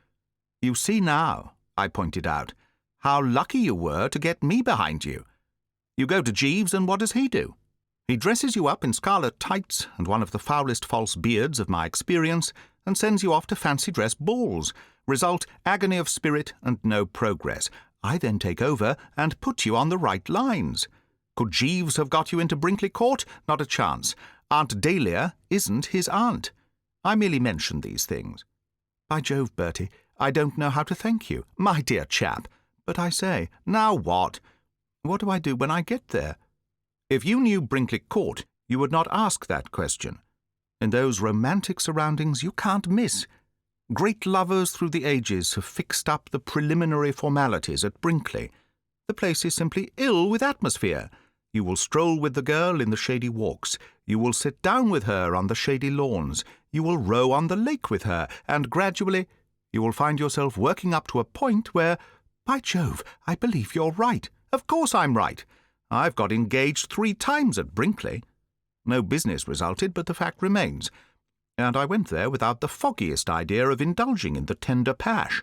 You see now, I pointed out, how lucky you were to get me behind you. You go to Jeeves, and what does he do? He dresses you up in scarlet tights and one of the foulest false beards of my experience, and sends you off to fancy-dress balls. Result, agony of spirit and no progress. I then take over and put you on the right lines. Could Jeeves have got you into Brinkley Court? Not a chance. Aunt Dahlia isn't his aunt. I merely mention these things. By Jove, Bertie, I don't know how to thank you. My dear chap. But I say, now what? What do I do when I get there? If you knew Brinkley Court, you would not ask that question. In those romantic surroundings you can't miss. Great lovers through the ages have fixed up the preliminary formalities at Brinkley. The place is simply ill with atmosphere. You will stroll with the girl in the shady walks. You will sit down with her on the shady lawns. You will row on the lake with her, and gradually you will find yourself working up to a point where, by Jove, I believe you're right. Of course I'm right. I've got engaged 3 times at Brinkley. No business resulted, but the fact remains. And I went there without the foggiest idea of indulging in the tender pash.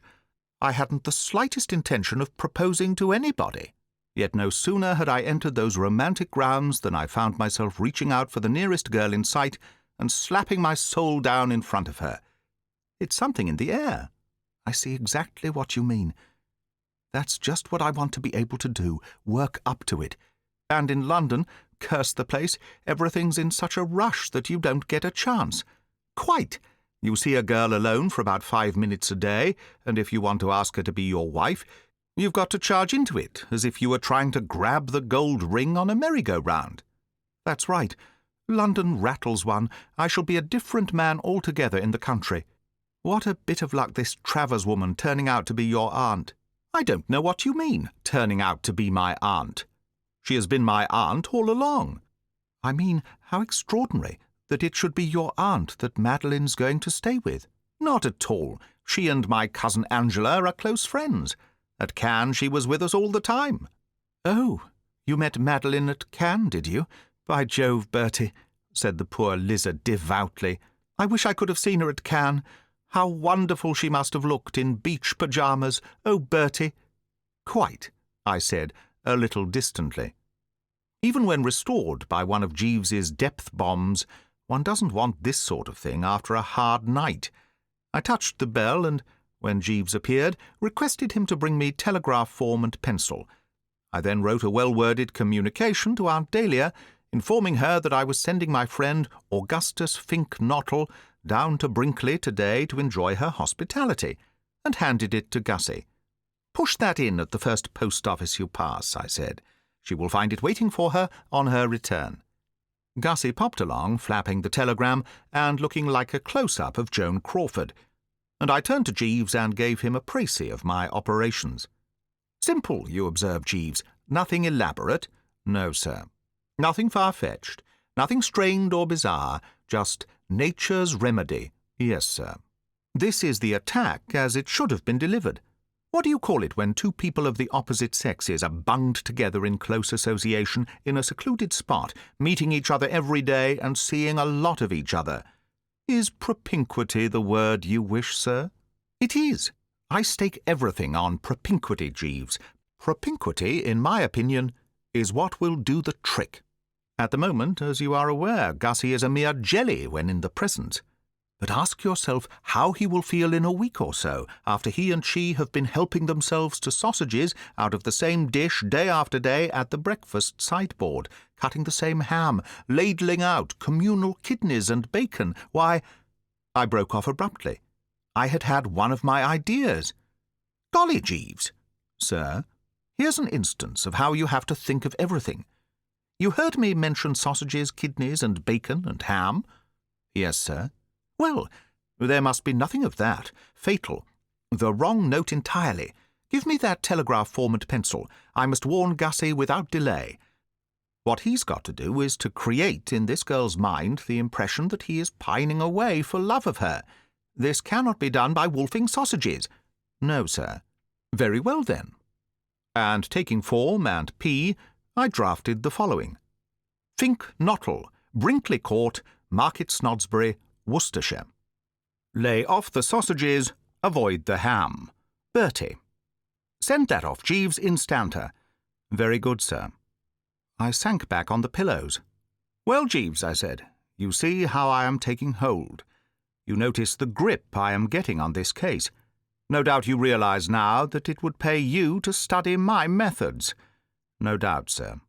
I hadn't the slightest intention of proposing to anybody. Yet no sooner had I entered those romantic grounds than I found myself reaching out for the nearest girl in sight and slapping my soul down in front of her. It's something in the air. I see exactly what you mean. That's just what I want to be able to do, work up to it. And in London, curse the place, everything's in such a rush that you don't get a chance. Quite. You see a girl alone for about 5 minutes a day, and if you want to ask her to be your wife, you've got to charge into it, as if you were trying to grab the gold ring on a merry-go-round. That's right. London rattles one. I shall be a different man altogether in the country. What a bit of luck this Travers woman turning out to be your aunt. I don't know what you mean, turning out to be my aunt. She has been my aunt all along. I mean, how extraordinary that it should be your aunt that Madeline's going to stay with. Not at all. She and my cousin Angela are close friends. At Cannes she was with us all the time. Oh, you met Madeline at Cannes, did you? By Jove, Bertie, said the poor lizard devoutly. I wish I could have seen her at Cannes. How wonderful she must have looked in beach pyjamas. Oh, Bertie. Quite, I said, a little distantly. Even when restored by one of Jeeves's depth bombs, one doesn't want this sort of thing after a hard night. I touched the bell and, when Jeeves appeared, requested him to bring me telegraph form and pencil. I then wrote a well-worded communication to Aunt Dahlia, informing her that I was sending my friend Augustus Fink Nottle down to Brinkley today to enjoy her hospitality, and handed it to Gussie. Push that in at the first post office you pass, I said. She will find it waiting for her on her return. Gussie popped along, flapping the telegram and looking like a close-up of Joan Crawford, and I turned to Jeeves and gave him a précis of my operations. Simple, you observe, Jeeves. Nothing elaborate. No, sir. Nothing far-fetched. Nothing strained or bizarre. Just nature's remedy. Yes, sir. This is the attack as it should have been delivered. What do you call it when two people of the opposite sexes are bunged together in close association in a secluded spot, meeting each other every day and seeing a lot of each other? Is propinquity the word you wish, sir? It is. I stake everything on propinquity, Jeeves. Propinquity, in my opinion, is what will do the trick. At the moment, as you are aware, Gussie is a mere jelly when in the presence. But ask yourself how he will feel in a week or so, after he and she have been helping themselves to sausages out of the same dish day after day at the breakfast sideboard, cutting the same ham, ladling out communal kidneys and bacon. Why, I broke off abruptly. I had had one of my ideas. Golly, Jeeves, sir, here's an instance of how you have to think of everything. You heard me mention sausages, kidneys, and bacon, and ham? Yes, sir. Well, there must be nothing of that. Fatal. The wrong note entirely. Give me that telegraph form and pencil. I must warn Gussie without delay. What he's got to do is to create in this girl's mind the impression that he is pining away for love of her. This cannot be done by wolfing sausages. No, sir. Very well, then. And taking form and P, I drafted the following. Fink Nottle, Brinkley Court, Market Snodsbury, Worcestershire. Lay off the sausages, avoid the ham. Bertie. Send that off, Jeeves, instanter. Very good, sir. I sank back on the pillows. Well, Jeeves, I said, you see how I am taking hold. You notice the grip I am getting on this case. No doubt you realise now that it would pay you to study my methods. No doubt, sir.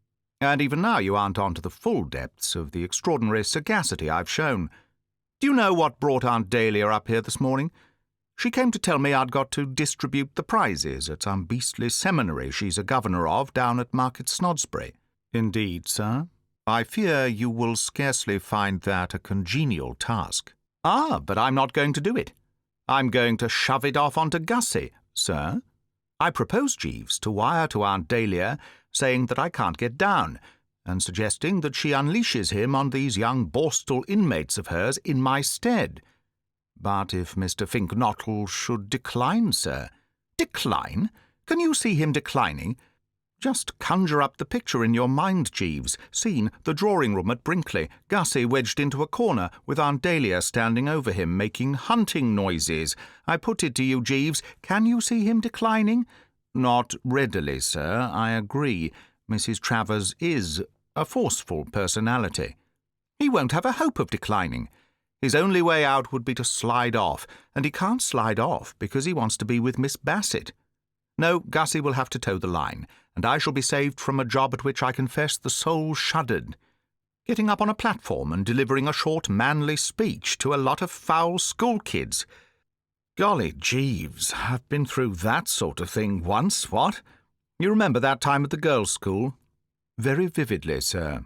And even now you aren't on to the full depths of the extraordinary sagacity I've shown. Do you know what brought Aunt Dahlia up here this morning? She came to tell me I'd got to distribute the prizes at some beastly seminary she's a governor of down at Market Snodsbury. Indeed, sir. I fear you will scarcely find that a congenial task. Ah, but I'm not going to do it. I'm going to shove it off onto Gussie, sir. I propose, Jeeves, to wire to Aunt Dahlia saying that I can't get down, and suggesting that she unleashes him on these young borstal inmates of hers in my stead. But if Mr. Fink Nottle should decline, sir— Decline? Can you see him declining? Just conjure up the picture in your mind, Jeeves. Scene, the drawing-room at Brinkley, Gussie wedged into a corner, with Aunt Dahlia standing over him, making hunting noises. I put it to you, Jeeves, can you see him declining? Not readily, sir, I agree. Mrs. Travers is a forceful personality. He won't have a hope of declining. His only way out would be to slide off, and he can't slide off because he wants to be with Miss Bassett. No, Gussie will have to toe the line, and I shall be saved from a job at which I confess the soul shuddered. Getting up on a platform and delivering a short, manly speech to a lot of foul school kids. Golly, Jeeves, I've been through that sort of thing once, what? You remember that time at the girls' school? Very vividly, sir.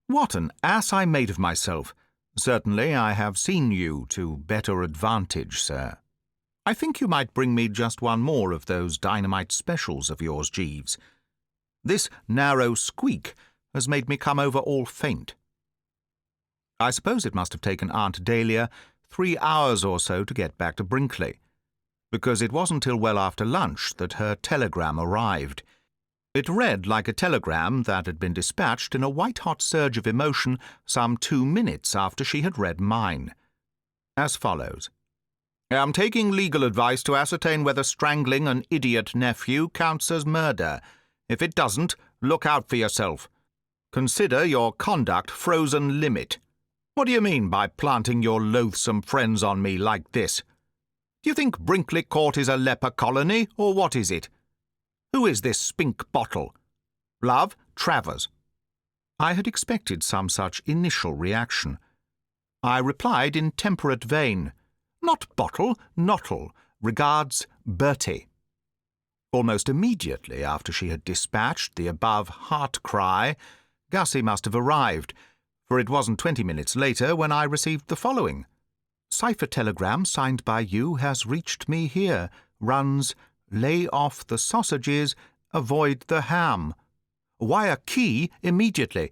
What an ass I made of myself. Certainly I have seen you to better advantage, sir. I think you might bring me just one more of those dynamite specials of yours, Jeeves. This narrow squeak has made me come over all faint. I suppose it must have taken Aunt Dahlia 3 hours or so to get back to Brinkley, because it wasn't till well after lunch that her telegram arrived. It read like a telegram that had been dispatched in a white-hot surge of emotion some 2 minutes after she had read mine. As follows. Am taking legal advice to ascertain whether strangling an idiot nephew counts as murder. If it doesn't, look out for yourself. Consider your conduct frozen limit. What do you mean by planting your loathsome friends on me like this? Do you think Brinkley Court is a leper colony, or what is it? Who is this spink bottle? Love, Travers. I had expected some such initial reaction. I replied in temperate vein. Not bottle, Nottle. Regards, Bertie. Almost immediately after she had dispatched the above heart cry, Gussie must have arrived, for it wasn't 20 minutes later when I received the following. Cipher telegram signed by you has reached me here. Runs, lay off the sausages, avoid the ham. Wire key immediately.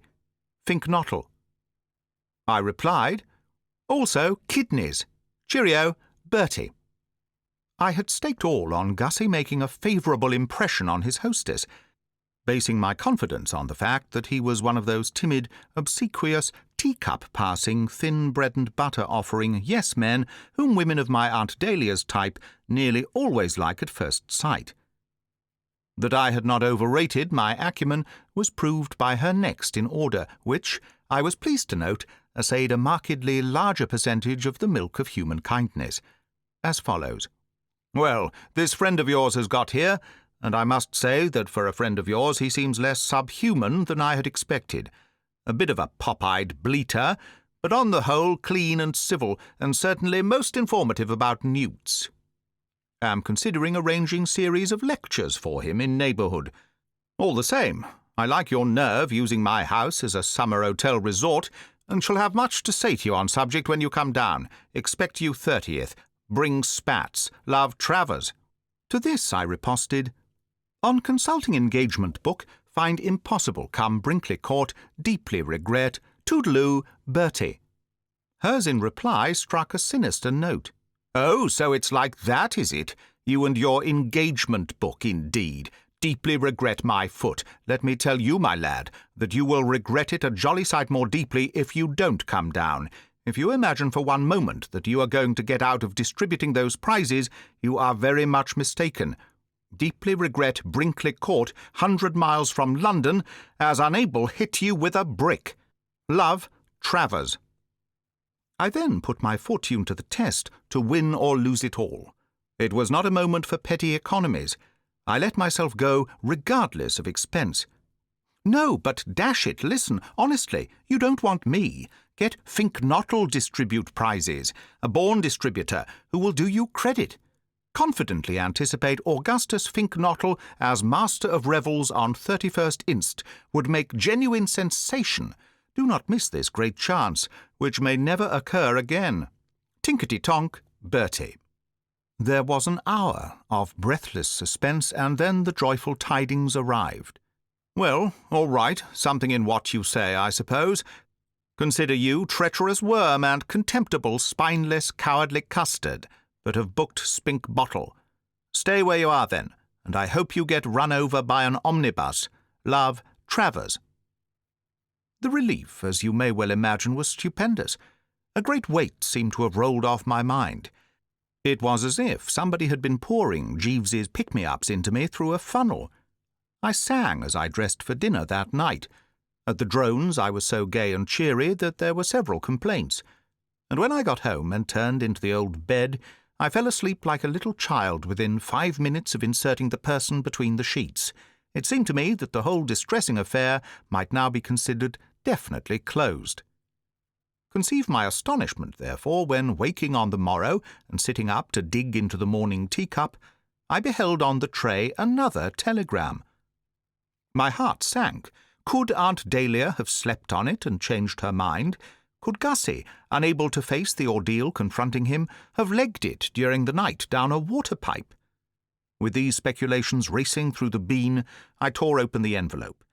Fink Nottle. I replied, also kidneys. Cheerio, Bertie. I had staked all on Gussie making a favourable impression on his hostess, basing my confidence on the fact that he was one of those timid, obsequious, teacup-passing, thin bread-and-butter-offering yes-men whom women of my Aunt Dahlia's type nearly always like at first sight. That I had not overrated my acumen was proved by her next in order, which, I was pleased to note, essayed a markedly larger percentage of the milk of human kindness, as follows. "Well, this friend of yours has got here, and I must say that for a friend of yours he seems less subhuman than I had expected. A bit of a pop-eyed bleater, but on the whole clean and civil, and certainly most informative about newts. Am considering arranging series of lectures for him in neighbourhood. All the same, I like your nerve using my house as a summer hotel resort, and shall have much to say to you on subject when you come down. Expect you 30th. Bring spats. Love, Travers." To this I riposted, "On consulting engagement book, find impossible come Brinkley Court, deeply regret, toodaloo, Bertie." Hers in reply struck a sinister note. "Oh, so it's like that, is it? You and your engagement book, indeed. Deeply regret my foot. Let me tell you, my lad, that you will regret it a jolly sight more deeply if you don't come down. If you imagine for one moment that you are going to get out of distributing those prizes, you are very much mistaken. Deeply regret Brinkley Court, 100 miles from London, as unable hit you with a brick. Love, Travers." I then put my fortune to the test to win or lose it all. It was not a moment for petty economies. I let myself go regardless of expense. "No, but dash it, listen, honestly, you don't want me. Get Finknottle distribute prizes, a born distributor who will do you credit. Confidently anticipate Augustus Finknottle as Master of Revels on 31st inst. Would make genuine sensation. Do not miss this great chance, which may never occur again. Tinkety-tonk, Bertie." There was an hour of breathless suspense, and then the joyful tidings arrived. "Well, all right, something in what you say, I suppose. Consider you treacherous worm and contemptible, spineless, cowardly custard, but have booked Spink Bottle. Stay where you are, then, and I hope you get run over by an omnibus. Love, Travers." The relief, as you may well imagine, was stupendous. A great weight seemed to have rolled off my mind. It was as if somebody had been pouring Jeeves's pick-me-ups into me through a funnel. I sang as I dressed for dinner that night. At the Drones I was so gay and cheery that there were several complaints, and when I got home and turned into the old bed, I fell asleep like a little child within 5 minutes of inserting the person between the sheets. It seemed to me that the whole distressing affair might now be considered definitely closed. Conceive my astonishment, therefore, when, waking on the morrow and sitting up to dig into the morning teacup, I beheld on the tray another telegram. My heart sank. Could Aunt Dahlia have slept on it and changed her mind? Could Gussie, unable to face the ordeal confronting him, have legged it during the night down a water-pipe? With these speculations racing through the bean, I tore open the envelope,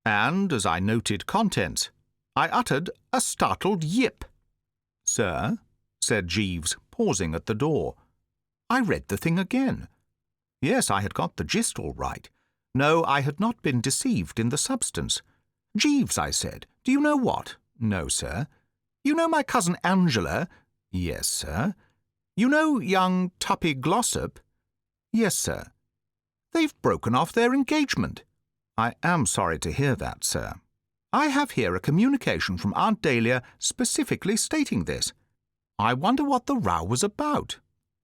and, as I noted contents, I uttered a startled yip. "Sir?" said Jeeves, pausing at the door. I read the thing again. Yes, I had got the gist all right. No, I had not been deceived in the substance. "Jeeves," I said, "do you know what?" "No, sir." "You know my cousin Angela?" "Yes, sir." "You know young Tuppy Glossop?" "Yes, sir." "They've broken off their engagement." "I am sorry to hear that, sir." "I have here a communication from Aunt Dahlia specifically stating this." "I wonder what the row was about."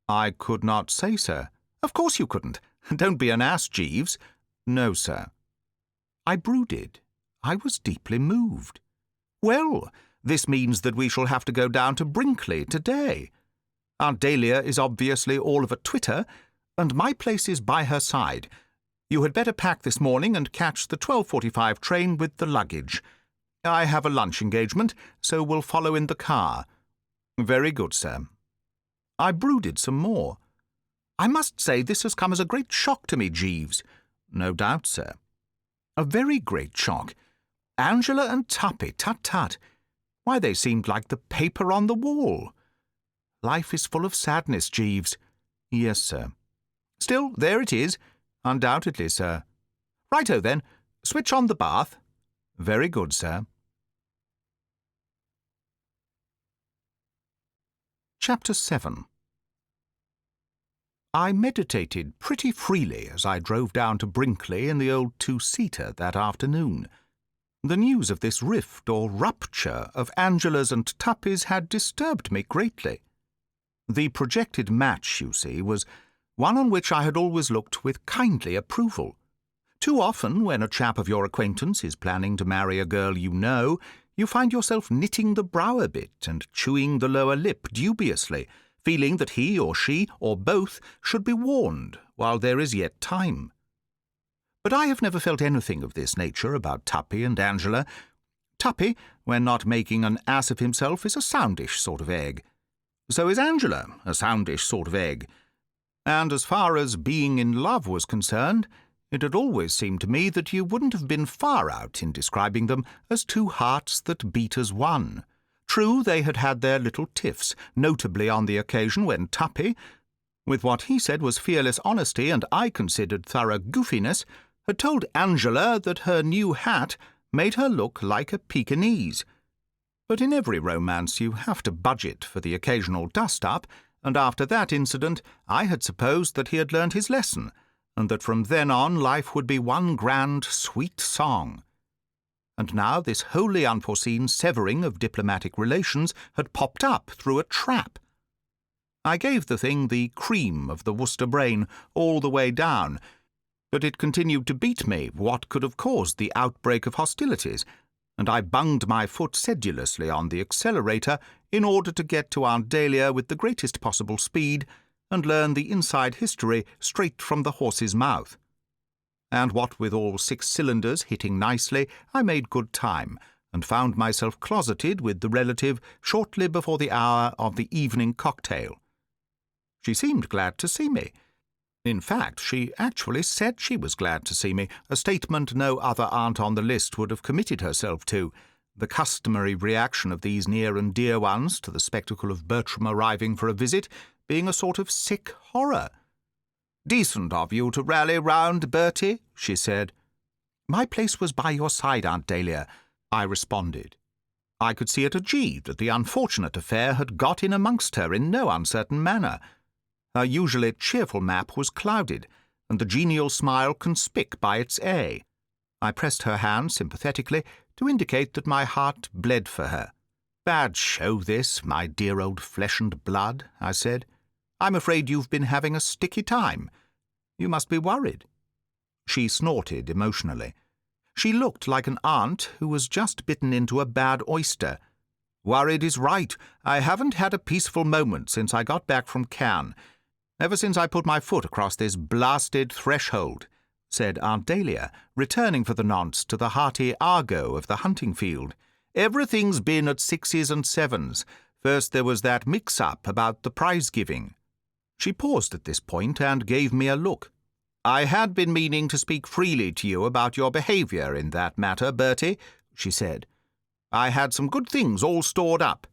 "I could not say, sir." "Of course you couldn't. Don't be an ass, Jeeves." "No, sir." I brooded. I was deeply moved. "Well, this means that we shall have to go down to Brinkley today. Aunt Dahlia is obviously all of a twitter, and my place is by her side. You had better pack this morning and catch the 12:45 train with the luggage. I have a lunch engagement, so will follow in the car." "Very good, sir." I brooded some more. "I must say this has come as a great shock to me, Jeeves." "No doubt, sir." "A very great shock. Angela and Tuppy, tut-tut. Why, they seemed like the paper on the wall. Life is full of sadness, Jeeves. Yes, sir. Still, there it is. Undoubtedly, sir. Righto, then. Switch on the bath. Very good, sir. Chapter 7. I meditated pretty freely as I drove down to Brinkley in the old two-seater that afternoon. The news of this rift or rupture of Angela's and Tuppy's had disturbed me greatly. The projected match, you see, was one on which I had always looked with kindly approval. Too often, when a chap of your acquaintance is planning to marry a girl you know, you find yourself knitting the brow a bit and chewing the lower lip dubiously, feeling that he or she, or both, should be warned while there is yet time. But I have never felt anything of this nature about Tuppy and Angela. Tuppy, when not making an ass of himself, is a soundish sort of egg. So is Angela, a soundish sort of egg. And as far as being in love was concerned, it had always seemed to me that you wouldn't have been far out in describing them as two hearts that beat as one. True, they had had their little tiffs, notably on the occasion when Tuppy, with what he said was fearless honesty and I considered thorough goofiness, had told Angela that her new hat made her look like a Pekingese. But in every romance you have to budget for the occasional dust-up, and after that incident I had supposed that he had learned his lesson, and that from then on life would be one grand, sweet song. And now this wholly unforeseen severing of diplomatic relations had popped up through a trap. I gave the thing the cream of the Wooster brain all the way down, but it continued to beat me what could have caused the outbreak of hostilities, and I bunged my foot sedulously on the accelerator in order to get to Aunt Dahlia with the greatest possible speed and learn the inside history straight from the horse's mouth. And what with all 6 cylinders hitting nicely, I made good time, and found myself closeted with the relative shortly before the hour of the evening cocktail. She seemed glad to see me. In fact, she actually said she was glad to see me, a statement no other aunt on the list would have committed herself to, the customary reaction of these near and dear ones to the spectacle of Bertram arriving for a visit being a sort of sick horror. "Decent of you to rally round, Bertie," she said. "My place was by your side, Aunt Dahlia," I responded. I could see at a G that the unfortunate affair had got in amongst her in no uncertain manner. Her usually cheerful map was clouded, and the genial smile conspic by its A. I pressed her hand sympathetically to indicate that my heart bled for her. "Bad show this, my dear old flesh and blood," I said. "I'm afraid you've been having a sticky time. You must be worried." She snorted emotionally. She looked like an aunt who was just bitten into a bad oyster. "Worried is right. I haven't had a peaceful moment since I got back from Cannes. Ever since I put my foot across this blasted threshold," said Aunt Dahlia, returning for the nonce to the hearty argot of the hunting field. "Everything's been at 6s and 7s. First there was that mix-up about the prize-giving." She paused at this point and gave me a look. "I had been meaning to speak freely to you about your behaviour in that matter, Bertie," she said. "I had some good things all stored up.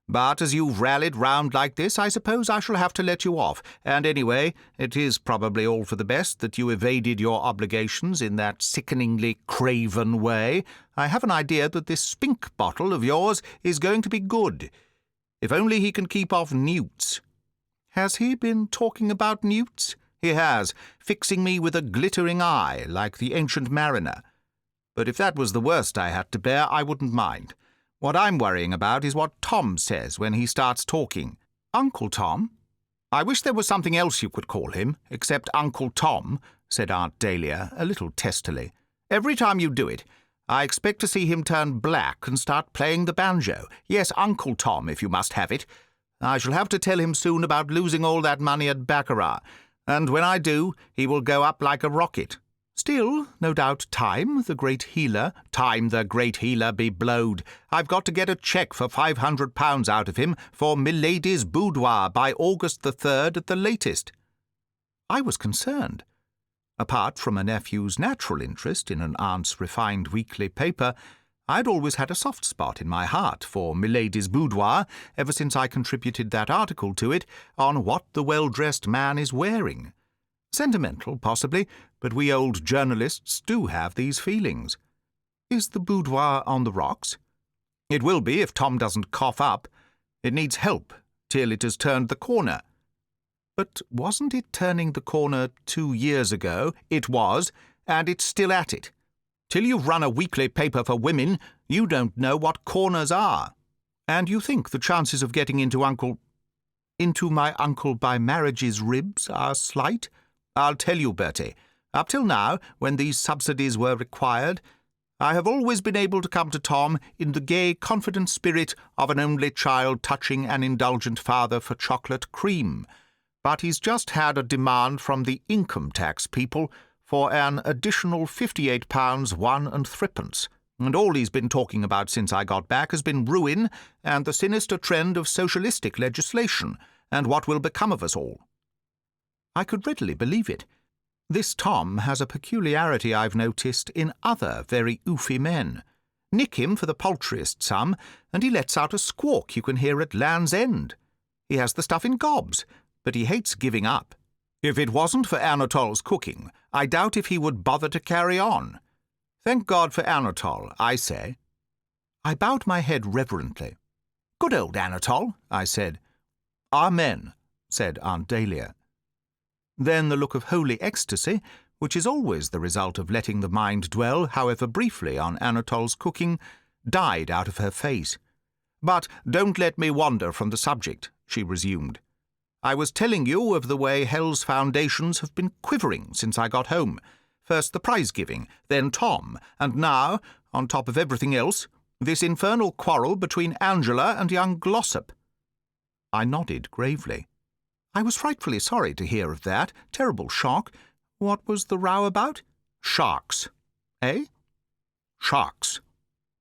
But as you've rallied round like this, I suppose I shall have to let you off, and anyway, it is probably all for the best that you evaded your obligations in that sickeningly craven way. I have an idea that this spink bottle of yours is going to be good. If only he can keep off newts." "Has he been talking about newts?" "He has, fixing me with a glittering eye, like the Ancient Mariner. But if that was the worst I had to bear, I wouldn't mind. What I'm worrying about is what Tom says when he starts talking." "Uncle Tom?" "I wish there was something else you could call him, except Uncle Tom," said Aunt Dahlia, a little testily. "Every time you do it, I expect to see him turn black and start playing the banjo. Yes, Uncle Tom, if you must have it. I shall have to tell him soon about losing all that money at baccarat, and when I do, he will go up like a rocket. Still, no doubt Time the great healer be blowed. I've got to get a cheque for £500 out of him for Milady's boudoir by August the 3rd at the latest." I was concerned. Apart from a nephew's natural interest in an aunt's refined weekly paper, I'd always had a soft spot in my heart for Milady's boudoir ever since I contributed that article to it on what the well-dressed man is wearing. Sentimental, possibly, but we old journalists do have these feelings. Is the boudoir on the rocks? It will be if Tom doesn't cough up. It needs help till it has turned the corner. But wasn't it turning the corner 2 years ago? It was, and it's still at it. Till you've run a weekly paper for women, you don't know what corners are. And you think the chances of getting into my uncle by marriage's ribs are slight? I'll tell you, Bertie, up till now, when these subsidies were required, I have always been able to come to Tom in the gay, confident spirit of an only child touching an indulgent father for chocolate cream. But he's just had a demand from the income tax people for an additional £58 1 and 3pence, and all he's been talking about since I got back has been ruin and the sinister trend of socialistic legislation, and what will become of us all. I could readily believe it. This Tom has a peculiarity I've noticed in other very oofy men. Nick him for the paltriest sum, and he lets out a squawk you can hear at Land's End. He has the stuff in gobs, but he hates giving up. If it wasn't for Anatole's cooking, I doubt if he would bother to carry on. Thank God for Anatole, I say. I bowed my head reverently. Good old Anatole, I said. Amen, said Aunt Dahlia. Then the look of holy ecstasy, which is always the result of letting the mind dwell, however briefly, on Anatole's cooking, died out of her face. But don't let me wander from the subject, she resumed. I was telling you of the way Hell's foundations have been quivering since I got home. First the prize-giving, then Tom, and now, on top of everything else, this infernal quarrel between Angela and young Glossop. I nodded gravely. I was frightfully sorry to hear of that. Terrible shock. What was the row about? Sharks. Eh? Sharks.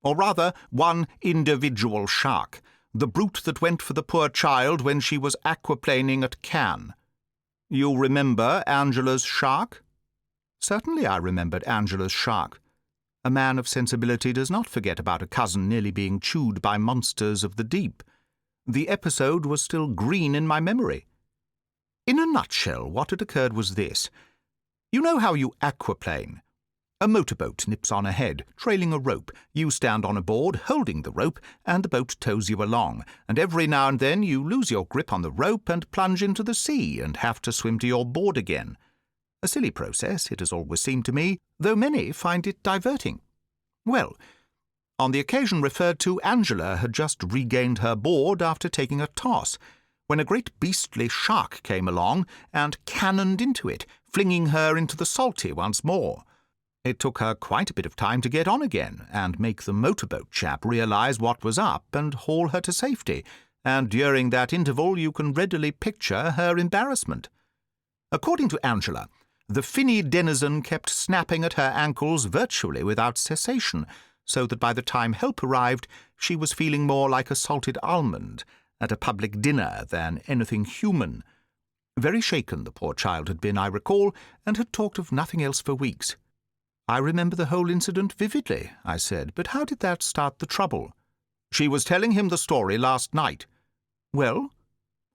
Or rather, one individual shark. The brute that went for the poor child when she was aquaplaning at Cannes. You remember Angela's shark? Certainly I remembered Angela's shark. A man of sensibility does not forget about a cousin nearly being chewed by monsters of the deep. The episode was still green in my memory. In a nutshell, what had occurred was this. You know how you aquaplane? A motorboat nips on ahead, trailing a rope. You stand on a board, holding the rope, and the boat tows you along, and every now and then you lose your grip on the rope and plunge into the sea and have to swim to your board again. A silly process, it has always seemed to me, though many find it diverting. Well, on the occasion referred to, Angela had just regained her board after taking a toss, when a great beastly shark came along and cannoned into it, flinging her into the salty once more. It took her quite a bit of time to get on again and make the motorboat chap realise what was up and haul her to safety, and during that interval you can readily picture her embarrassment. According to Angela, the finny denizen kept snapping at her ankles virtually without cessation, so that by the time help arrived she was feeling more like a salted almond at a public dinner than anything human. Very shaken the poor child had been, I recall, and had talked of nothing else for weeks. I remember the whole incident vividly, I said, but how did that start the trouble? She was telling him the story last night. Well?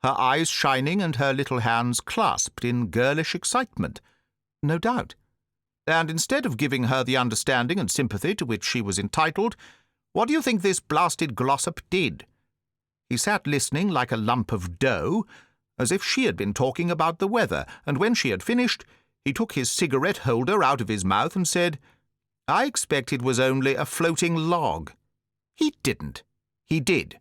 Her eyes shining and her little hands clasped in girlish excitement. No doubt. And instead of giving her the understanding and sympathy to which she was entitled, what do you think this blasted Glossop did? He sat listening like a lump of dough, as if she had been talking about the weather, and when she had finished, he took his cigarette-holder out of his mouth and said, I expect it was only a floating log. He didn't. He did.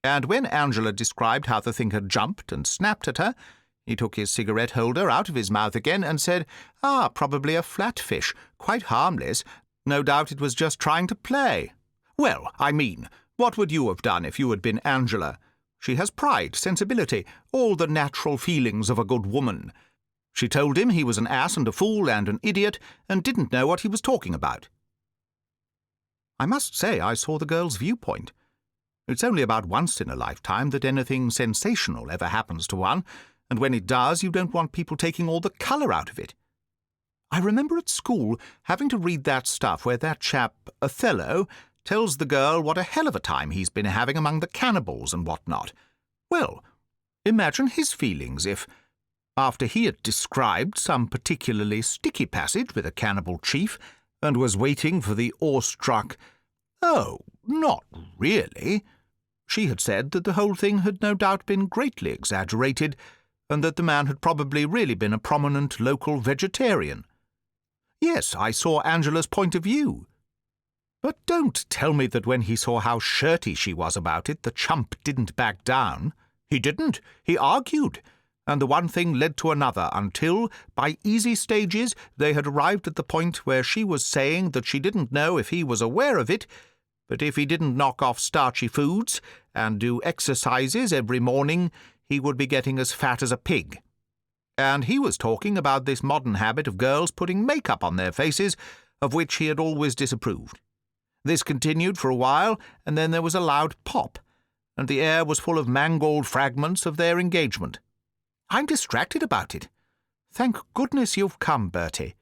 And when Angela described how the thing had jumped and snapped at her, he took his cigarette-holder out of his mouth again and said, probably a flatfish, quite harmless. No doubt it was just trying to play. Well, I mean, what would you have done if you had been Angela? She has pride, sensibility, all the natural feelings of a good woman. She told him he was an ass and a fool and an idiot and didn't know what he was talking about. I must say I saw the girl's viewpoint. It's only about once in a lifetime that anything sensational ever happens to one, and when it does, you don't want people taking all the colour out of it. I remember at school having to read that stuff where that chap, Othello, tells the girl what a hell of a time he's been having among the cannibals and what not. Well, imagine his feelings if, after he had described some particularly sticky passage with a cannibal chief and was waiting for the awestruck, "Oh, not really," she had said that the whole thing had no doubt been greatly exaggerated and that the man had probably really been a prominent local vegetarian. Yes, I saw Angela's point of view. But don't tell me that when he saw how shirty she was about it, the chump didn't back down. He didn't. He argued. And the one thing led to another until, by easy stages, they had arrived at the point where she was saying that she didn't know if he was aware of it, but if he didn't knock off starchy foods and do exercises every morning, he would be getting as fat as a pig. And he was talking about this modern habit of girls putting makeup on their faces, of which he had always disapproved. This continued for a while, and then there was a loud pop, and the air was full of mangled fragments of their engagement. I'm distracted about it. Thank goodness you've come, Bertie.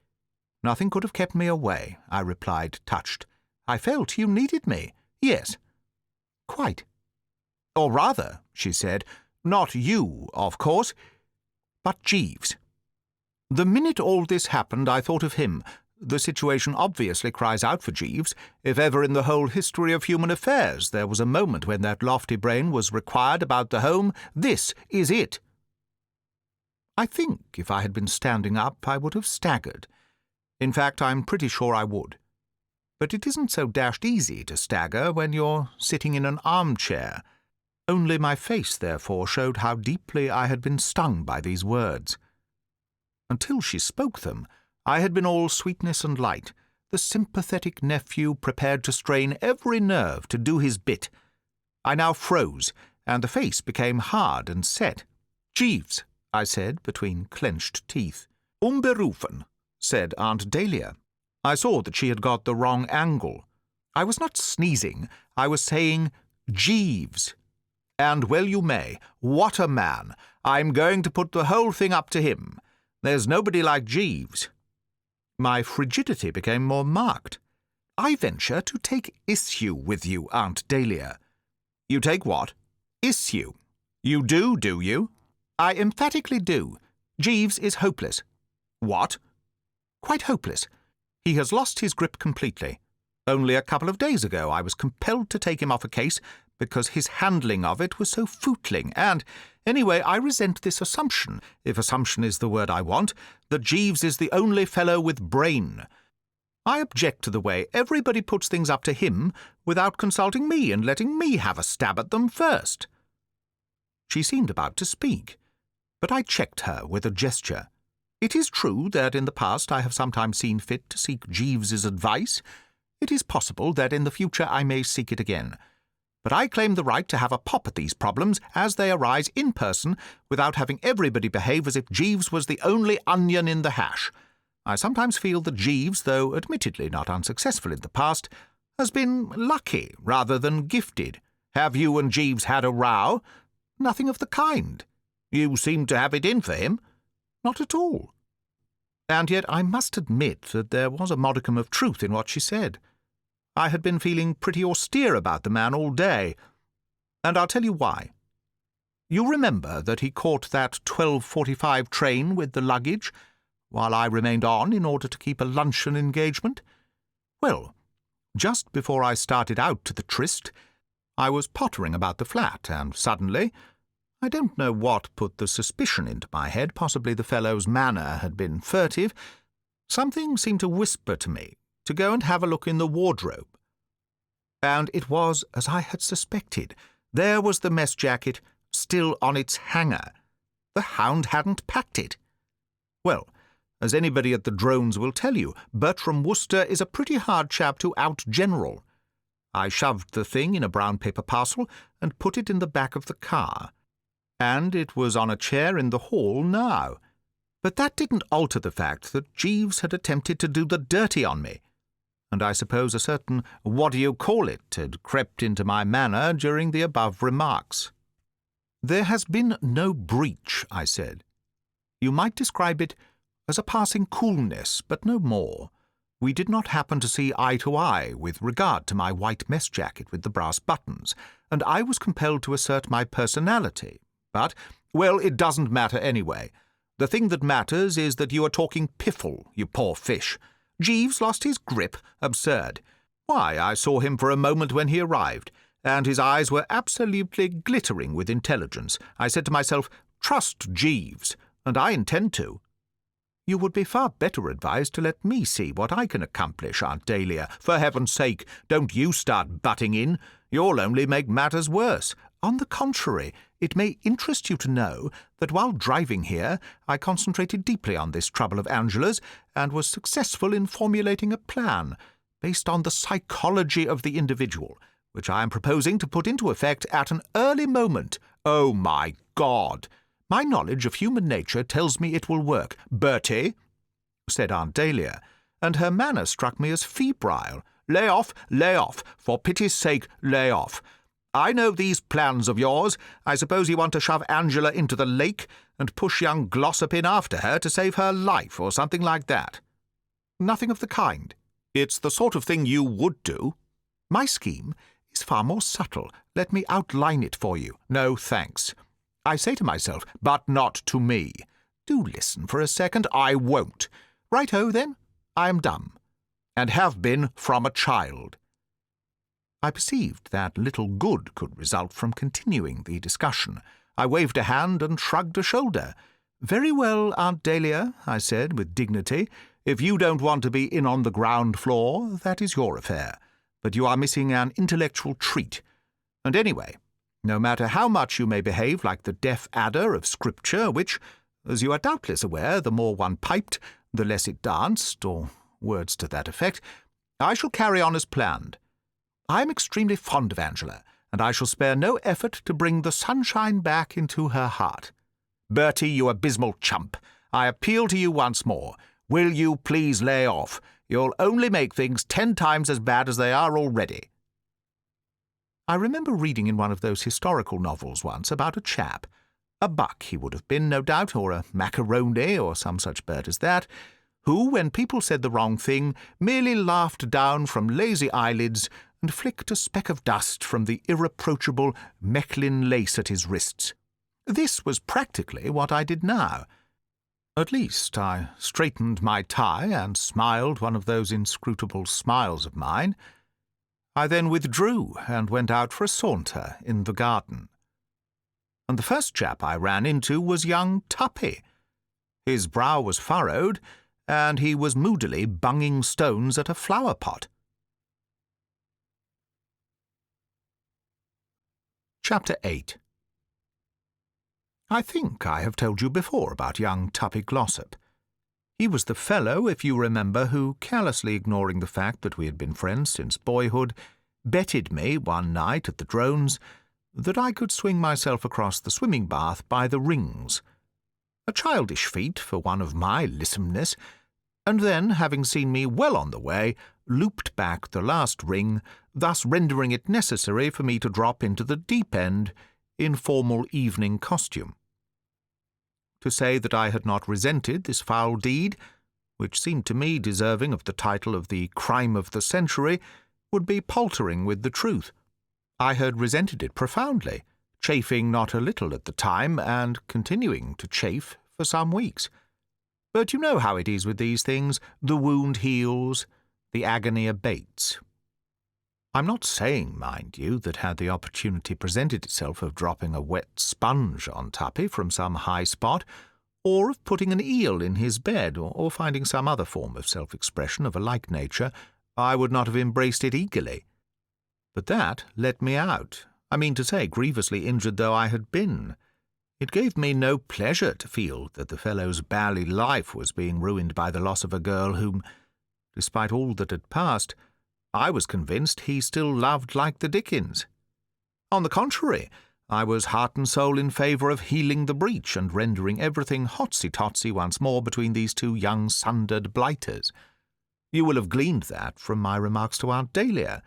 Nothing could have kept me away, I replied, touched. I felt you needed me. Yes. Quite. Or rather, she said, not you, of course, but Jeeves. The minute all this happened, I thought of him. The situation obviously cries out for Jeeves. If ever in the whole history of human affairs there was a moment when that lofty brain was required about the home, this is it. I think if I had been standing up, I would have staggered. In fact, I'm pretty sure I would. But it isn't so dashed easy to stagger when you're sitting in an armchair. Only my face, therefore, showed how deeply I had been stung by these words. Until she spoke them, I had been all sweetness and light, the sympathetic nephew prepared to strain every nerve to do his bit. I now froze, and the face became hard and set. "Jeeves," I said between clenched teeth. "Unberufen," said Aunt Dahlia. I saw that she had got the wrong angle. I was not sneezing. I was saying Jeeves. And well you may. What a man! I'm going to put the whole thing up to him. There's nobody like Jeeves. My frigidity became more marked. I venture to take issue with you, Aunt Dahlia. You take what? Issue. You do you? I emphatically do. Jeeves is hopeless. What? Quite hopeless. He has lost his grip completely. Only a couple of days ago I was compelled to take him off a case because his handling of it was so footling, and, anyway, I resent this assumption, if assumption is the word I want, that Jeeves is the only fellow with brain. I object to the way everybody puts things up to him without consulting me and letting me have a stab at them first. She seemed about to speak, but I checked her with a gesture. It is true that in the past I have sometimes seen fit to seek Jeeves's advice. It is possible that in the future I may seek it again. But I claim the right to have a pop at these problems as they arise in person without having everybody behave as if Jeeves was the only onion in the hash. I sometimes feel that Jeeves, though admittedly not unsuccessful in the past, has been lucky rather than gifted. Have you and Jeeves had a row? Nothing of the kind. You seem to have it in for him. Not at all. And yet I must admit that there was a modicum of truth in what she said. I had been feeling pretty austere about the man all day, and I'll tell you why. You remember that he caught that 12:45 train with the luggage, while I remained on in order to keep a luncheon engagement? Well, just before I started out to the tryst, I was pottering about the flat, and suddenly, I don't know what put the suspicion into my head, possibly the fellow's manner had been furtive, something seemed to whisper to me to go and have a look in the wardrobe. And it was as I had suspected. There was the mess jacket, still on its hanger. The hound hadn't packed it. Well, as anybody at the Drones will tell you, Bertie Wooster is a pretty hard chap to out-general. I shoved the thing in a brown paper parcel and put it in the back of the car. And it was on a chair in the hall now. But that didn't alter the fact that Jeeves had attempted to do the dirty on me. And I suppose a certain what-do-you-call-it had crept into my manner during the above remarks. There has been no breach, I said. You might describe it as a passing coolness, but no more. We did not happen to see eye to eye with regard to my white mess jacket with the brass buttons, and I was compelled to assert my personality. But, well, it doesn't matter anyway. The thing that matters is that you are talking piffle, you poor fish. Jeeves lost his grip? Absurd. Why, I saw him for a moment when he arrived, and his eyes were absolutely glittering with intelligence. I said to myself, trust Jeeves, and I intend to. You would be far better advised to let me see what I can accomplish, Aunt Dahlia. For heaven's sake, don't you start butting in. You'll only make matters worse. On the contrary, it may interest you to know that while driving here, I concentrated deeply on this trouble of Angela's and was successful in formulating a plan based on the psychology of the individual, which I am proposing to put into effect at an early moment. Oh, my God! My knowledge of human nature tells me it will work. Bertie, said Aunt Dahlia, and her manner struck me as febrile. Lay off, for pity's sake, lay off. I know these plans of yours. I suppose you want to shove Angela into the lake and push young Glossop in after her to save her life or something like that. Nothing of the kind. It's the sort of thing you would do. My scheme is far more subtle. Let me outline it for you. No, thanks. I say to myself, but not to me. Do listen for a second. I won't. Right-ho, then. I am dumb, and have been from a child. I perceived that little good could result from continuing the discussion. I waved a hand and shrugged a shoulder. Very well, Aunt Dahlia, I said with dignity. If you don't want to be in on the ground floor, that is your affair. But you are missing an intellectual treat. And anyway, no matter how much you may behave like the deaf adder of Scripture, which, as you are doubtless aware, the more one piped, the less it danced, or words to that effect, I shall carry on as planned. I am extremely fond of Angela, and I shall spare no effort to bring the sunshine back into her heart. Bertie, you abysmal chump, I appeal to you once more. Will you please lay off? You'll only make things 10 times as bad as they are already. I remember reading in one of those historical novels once about a chap, a buck he would have been, no doubt, or a macaroni, or some such bird as that, who, when people said the wrong thing, merely laughed down from lazy eyelids and flicked a speck of dust from the irreproachable Mechlin lace at his wrists. This was practically what I did now. At least I straightened my tie and smiled one of those inscrutable smiles of mine. I then withdrew and went out for a saunter in the garden. And the first chap I ran into was young Tuppy. His brow was furrowed, and he was moodily bunging stones at a flower pot. Chapter 8. I think I have told you before about young Tuppy Glossop. He was the fellow, if you remember, who, carelessly ignoring the fact that we had been friends since boyhood, betted me one night at the Drones that I could swing myself across the swimming bath by the rings. A childish feat for one of my lissomeness, and then, having seen me well on the way, looped back the last ring, thus rendering it necessary for me to drop into the deep end in formal evening costume. To say that I had not resented this foul deed, which seemed to me deserving of the title of the crime of the century, would be paltering with the truth. I had resented it profoundly, chafing not a little at the time, and continuing to chafe for some weeks. But you know how it is with these things. The wound heals, the agony abates. I'm not saying, mind you, that had the opportunity presented itself of dropping a wet sponge on Tuppy from some high spot, or of putting an eel in his bed, or finding some other form of self-expression of a like nature, I would not have embraced it eagerly. But that let me out. I mean to say, grievously injured though I had been. It gave me no pleasure to feel that the fellow's bally life was being ruined by the loss of a girl whom, despite all that had passed, I was convinced he still loved like the dickens. On the contrary, I was heart and soul in favour of healing the breach and rendering everything hotsy-totsy once more between these two young sundered blighters. You will have gleaned that from my remarks to Aunt Dahlia,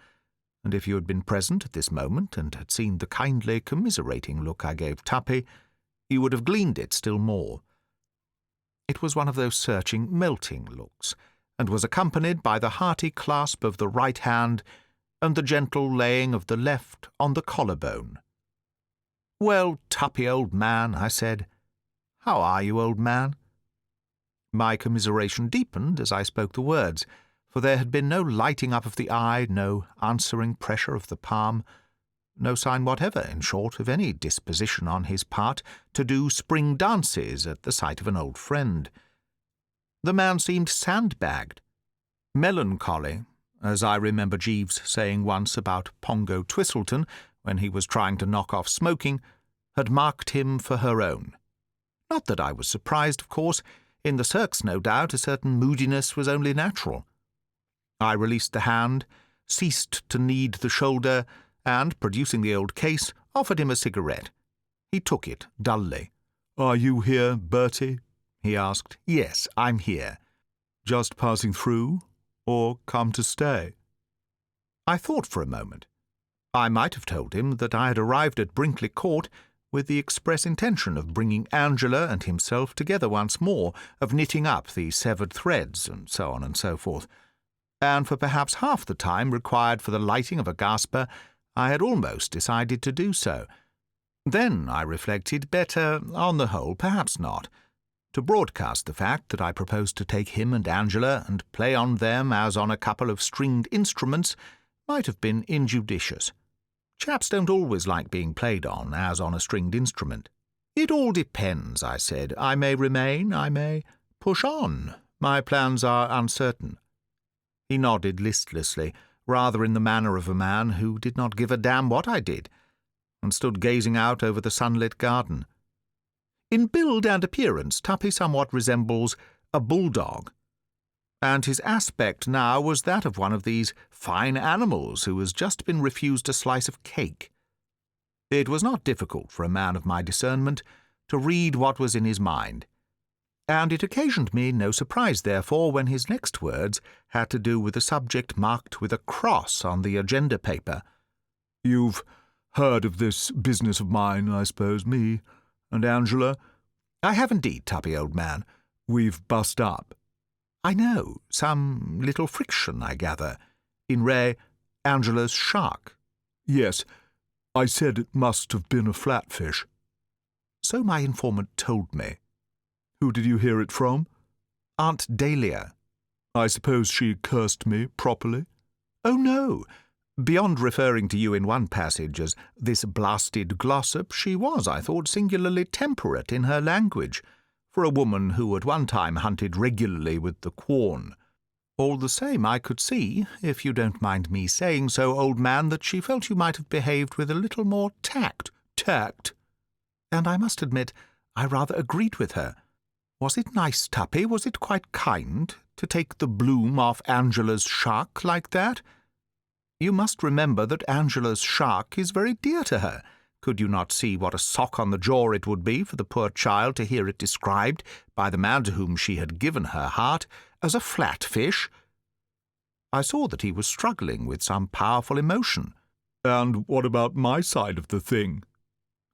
and if you had been present at this moment and had seen the kindly commiserating look I gave Tuppy, you would have gleaned it still more. It was one of those searching, melting looks, and was accompanied by the hearty clasp of the right hand and the gentle laying of the left on the collarbone. "Well, Tuppy, old man," I said. "How are you, old man?" My commiseration deepened as I spoke the words, for there had been no lighting up of the eye, no answering pressure of the palm, no sign whatever, in short, of any disposition on his part to do spring dances at the sight of an old friend. The man seemed sandbagged, melancholy, as I remember Jeeves saying once about Pongo Twistleton, when he was trying to knock off smoking, had marked him for her own. Not that I was surprised, of course. In the circs, no doubt, a certain moodiness was only natural. I released the hand, ceased to knead the shoulder, and, producing the old case, offered him a cigarette. He took it dully. "Are you here, Bertie?" he asked. "Yes, I'm here." "Just passing through, or come to stay?" I thought for a moment. I might have told him that I had arrived at Brinkley Court with the express intention of bringing Angela and himself together once more, of knitting up the severed threads, and so on and so forth. And for perhaps half the time required for the lighting of a gasper, I had almost decided to do so. Then, I reflected, better, on the whole, perhaps not. To broadcast the fact that I proposed to take him and Angela and play on them as on a couple of stringed instruments might have been injudicious. Chaps don't always like being played on as on a stringed instrument. "It all depends," I said. "I may remain, I may push on. My plans are uncertain." He nodded listlessly, rather in the manner of a man who did not give a damn what I did, and stood gazing out over the sunlit garden. In build and appearance, Tuppy somewhat resembles a bulldog, and his aspect now was that of one of these fine animals who has just been refused a slice of cake. It was not difficult for a man of my discernment to read what was in his mind, and it occasioned me no surprise, therefore, when his next words had to do with a subject marked with a cross on the agenda paper. "You've heard of this business of mine, I suppose, me and Angela?" "I have indeed, Tuppy, old man." "We've bust up." "I know. Some little friction, I gather. In Angela's shark." "Yes. I said it must have been a flatfish." "So my informant told me." "Who did you hear it from?" "Aunt Dahlia." "I suppose she cursed me properly?" "Oh, no. Beyond referring to you in one passage as this blasted glossop, she was, I thought, singularly temperate in her language, for a woman who at one time hunted regularly with the Quorn. All the same, I could see, if you don't mind me saying so, old man, that she felt you might have behaved with a little more tact." "Tact?" "And I must admit, I rather agreed with her. Was it nice, Tuppy? Was it quite kind to take the bloom off Angela's shark like that? You must remember that Angela's shark is very dear to her. Could you not see what a sock on the jaw it would be for the poor child to hear it described, by the man to whom she had given her heart, as a flatfish?" I saw that he was struggling with some powerful emotion. "And what about my side of the thing?"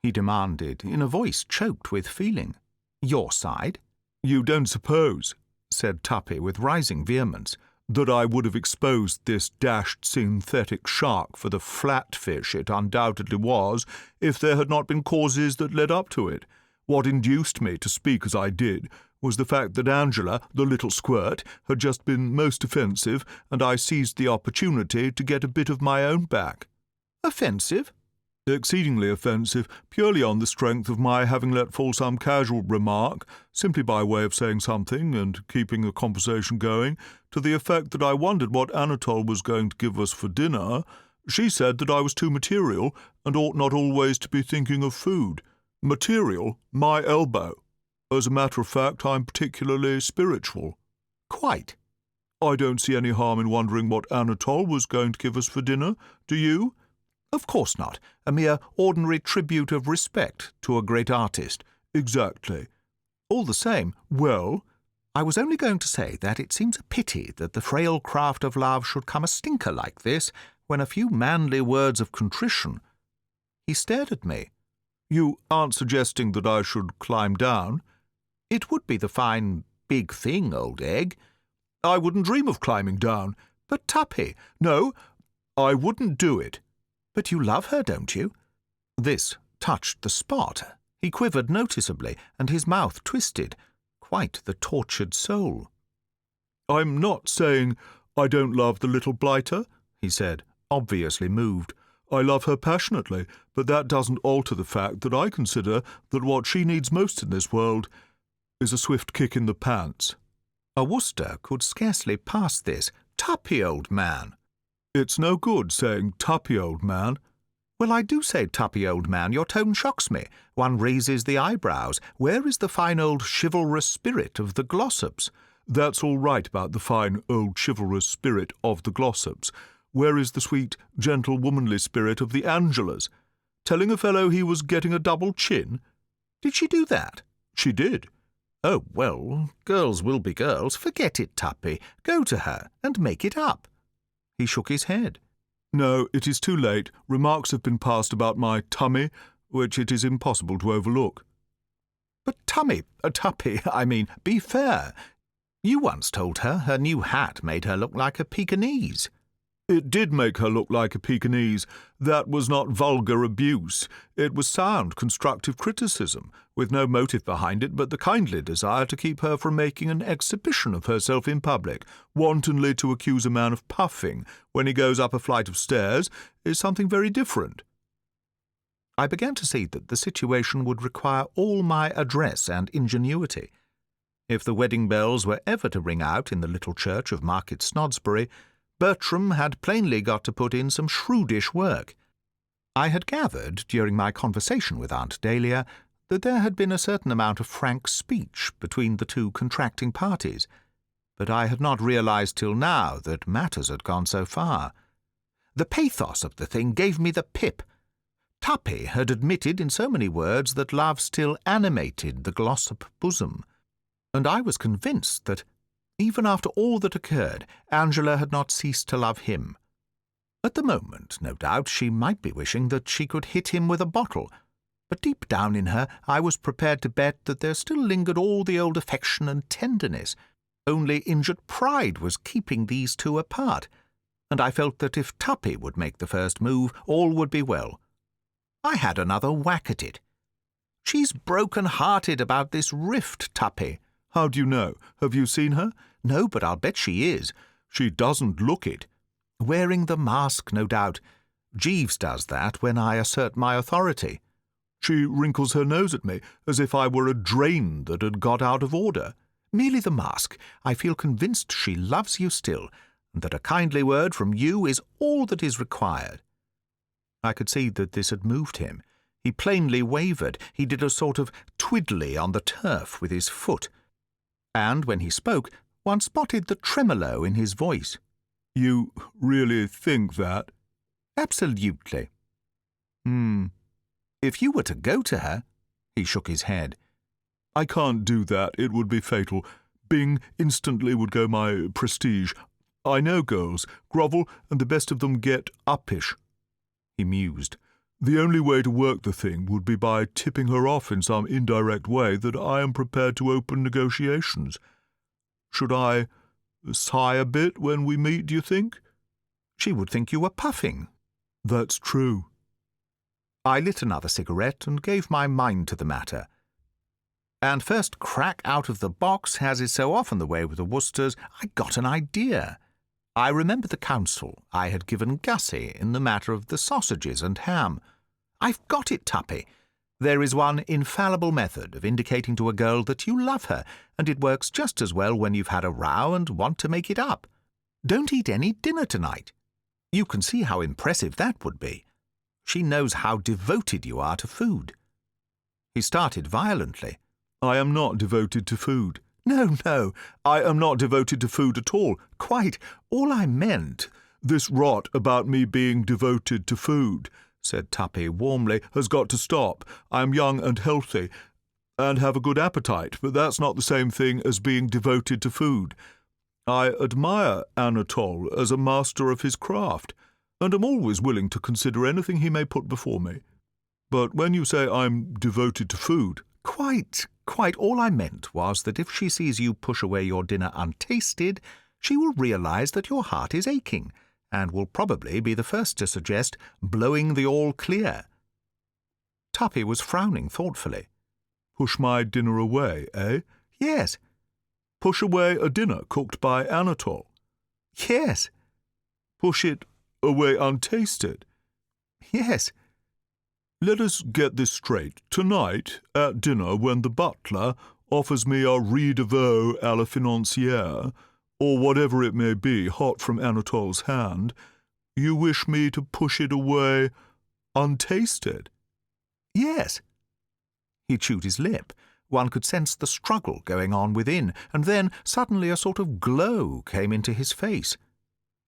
he demanded, in a voice choked with feeling. "Your side?" "You don't suppose," said Tuppy with rising vehemence, "that I would have exposed this dashed synthetic shark for the flatfish it undoubtedly was if there had not been causes that led up to it. What induced me to speak as I did was the fact that Angela, the little squirt, had just been most offensive, and I seized the opportunity to get a bit of my own back." "Offensive?" "Exceedingly offensive, purely on the strength of my having let fall some casual remark, simply by way of saying something and keeping a conversation going, to the effect that I wondered what Anatole was going to give us for dinner. She said that I was too material and ought not always to be thinking of food. Material? My elbow. As a matter of fact, I'm particularly spiritual." "Quite." "I don't see any harm in wondering what Anatole was going to give us for dinner, do you?" "Of course not. A mere ordinary tribute of respect to a great artist." "Exactly." "All the same—" "Well?" "I was only going to say that it seems a pity that the frail craft of love should come a stinker like this, when a few manly words of contrition—" He stared at me. "You aren't suggesting that I should climb down?" "It would be the fine, big thing, old egg. I wouldn't dream of climbing down. But Tuppy, No, I wouldn't do it. but you love her, don't you? This touched the spot. He quivered noticeably, and his mouth twisted. Quite the tortured soul. I'm not saying I don't love the little blighter, he said, obviously moved. I love her passionately, but that doesn't alter the fact that I consider that what she needs most in this world is a swift kick in the pants. A Wooster could scarcely pass this. Tuppy, old man. It's no good saying Tuppy, old man. Well, I do say Tuppy, old man. Your tone shocks me. One raises the eyebrows. Where is the fine old chivalrous spirit of the Glossops? That's all right about the fine old chivalrous spirit of the Glossops. Where is the sweet, gentle, womanly spirit of the Angelas? Telling a fellow he was getting a double chin? Did she do that? She did. Oh, well, girls will be girls. Forget it, Tuppy. Go to her and make it up. He shook his head. No, it is too late. Remarks have been passed about my tummy, which it is impossible to overlook. But Tuppy, be fair. You once told her new hat made her look like a Pekingese. It did make her look like a Pekingese. That was not vulgar abuse. It was sound, constructive criticism, with no motive behind it but the kindly desire to keep her from making an exhibition of herself in public. Wantonly to accuse a man of puffing when he goes up a flight of stairs is something very different. I began to see that the situation would require all my address and ingenuity. If the wedding bells were ever to ring out in the little church of Market Snodsbury, Bertram had plainly got to put in some shrewdish work. I had gathered, during my conversation with Aunt Dahlia, that there had been a certain amount of frank speech between the two contracting parties, but I had not realized till now that matters had gone so far. The pathos of the thing gave me the pip. Tuppy had admitted in so many words that love still animated the Glossop bosom, and I was convinced that, even after all that occurred, Angela had not ceased to love him. At the moment, no doubt, she might be wishing that she could hit him with a bottle, but deep down in her I was prepared to bet that there still lingered all the old affection and tenderness. Only injured pride was keeping these two apart, and I felt that if Tuppy would make the first move, all would be well. I had another whack at it. "She's broken-hearted about this rift, Tuppy." How do you know? Have you seen her? No, but I'll bet she is. She doesn't look it. Wearing the mask, no doubt. Jeeves does that when I assert my authority. She wrinkles her nose at me, as if I were a drain that had got out of order. Merely the mask. I feel convinced she loves you still, and that a kindly word from you is all that is required. I could see that this had moved him. He plainly wavered. He did a sort of twiddly on the turf with his foot, and when he spoke, one spotted the tremolo in his voice. You really think that? Absolutely. If you were to go to her— He shook his head. I can't do that. It would be fatal. Bing instantly would go my prestige. I know girls grovel, and the best of them get uppish. He mused. The only way to work the thing would be by tipping her off in some indirect way that I am prepared to open negotiations. Should I sigh a bit when we meet, do you think? She would think you were puffing. That's true. I lit another cigarette and gave my mind to the matter. And first crack out of the box, as is so often the way with the Woosters, I got an idea. I remembered the counsel I had given Gussie in the matter of the sausages and ham. I've got it, Tuppy. There is one infallible method of indicating to a girl that you love her, and it works just as well when you've had a row and want to make it up. Don't eat any dinner tonight. You can see how impressive that would be. She knows how devoted you are to food. He started violently. I am not devoted to food. No, I am not devoted to food at all. Quite. All I meant— This rot about me being devoted to food, said Tuppy warmly, has got to stop. I am young and healthy, and have a good appetite, but that's not the same thing as being devoted to food. I admire Anatole as a master of his craft, and am always willing to consider anything he may put before me. But when you say I'm devoted to food— Quite. All I meant was that if she sees you push away your dinner untasted, She will realise that your heart is aching, and will probably be the first to suggest blowing the all clear. Tuppy was frowning thoughtfully. Push my dinner away, eh? Yes. Push away a dinner cooked by Anatole? Yes. Push it away untasted? Yes. Let us get this straight. Tonight, at dinner, when the butler offers me a riz de veau à la financière, or whatever it may be, hot from Anatole's hand, you wish me to push it away untasted? Yes. He chewed his lip. One could sense the struggle going on within, and then suddenly a sort of glow came into his face.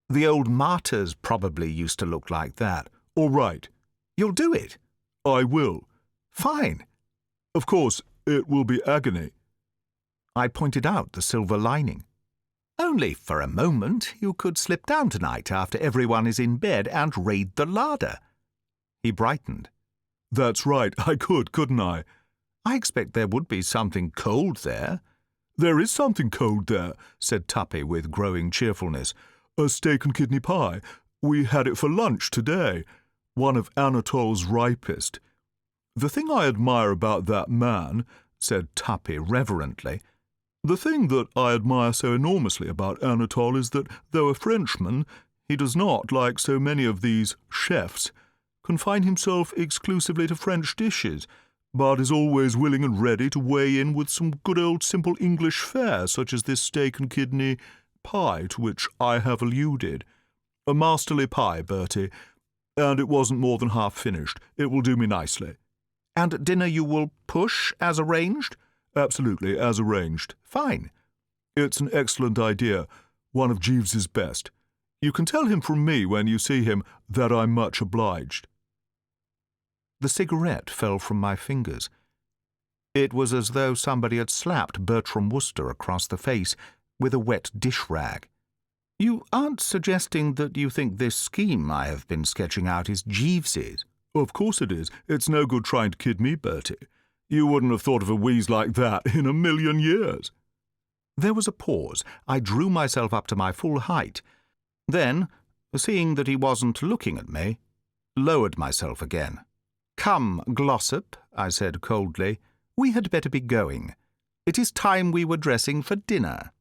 The old martyrs probably used to look like that. All right. You'll do it? I will. Fine. Of course, it will be agony. I pointed out the silver lining. Only for a moment you could slip down tonight after everyone is in bed and raid the larder. He brightened. That's right, I could, couldn't I? I expect there would be something cold there. There is something cold there, said Tuppy with growing cheerfulness. A steak and kidney pie. We had it for lunch today. One of Anatole's ripest. The thing I admire about that man, said Tuppy reverently, the thing that I admire so enormously about Anatole is that, though a Frenchman, he does not, like so many of these chefs, confine himself exclusively to French dishes, but is always willing and ready to weigh in with some good old simple English fare, such as this steak and kidney pie to which I have alluded. A masterly pie, Bertie, and it wasn't more than half finished. It will do me nicely. And at dinner you will push, as arranged? Absolutely, as arranged. Fine. It's an excellent idea, one of Jeeves's best. You can tell him from me when you see him that I'm much obliged. The cigarette fell from my fingers. It was as though somebody had slapped Bertie Wooster across the face with a wet dish-rag. You aren't suggesting that you think this scheme I have been sketching out is Jeeves's? Of course it is. It's no good trying to kid me, Bertie. You wouldn't have thought of a wheeze like that in a million years. There was a pause. I drew myself up to my full height. Then, seeing that he wasn't looking at me, lowered myself again. "Come, Glossop," I said coldly. "We had better be going. It is time we were dressing for dinner."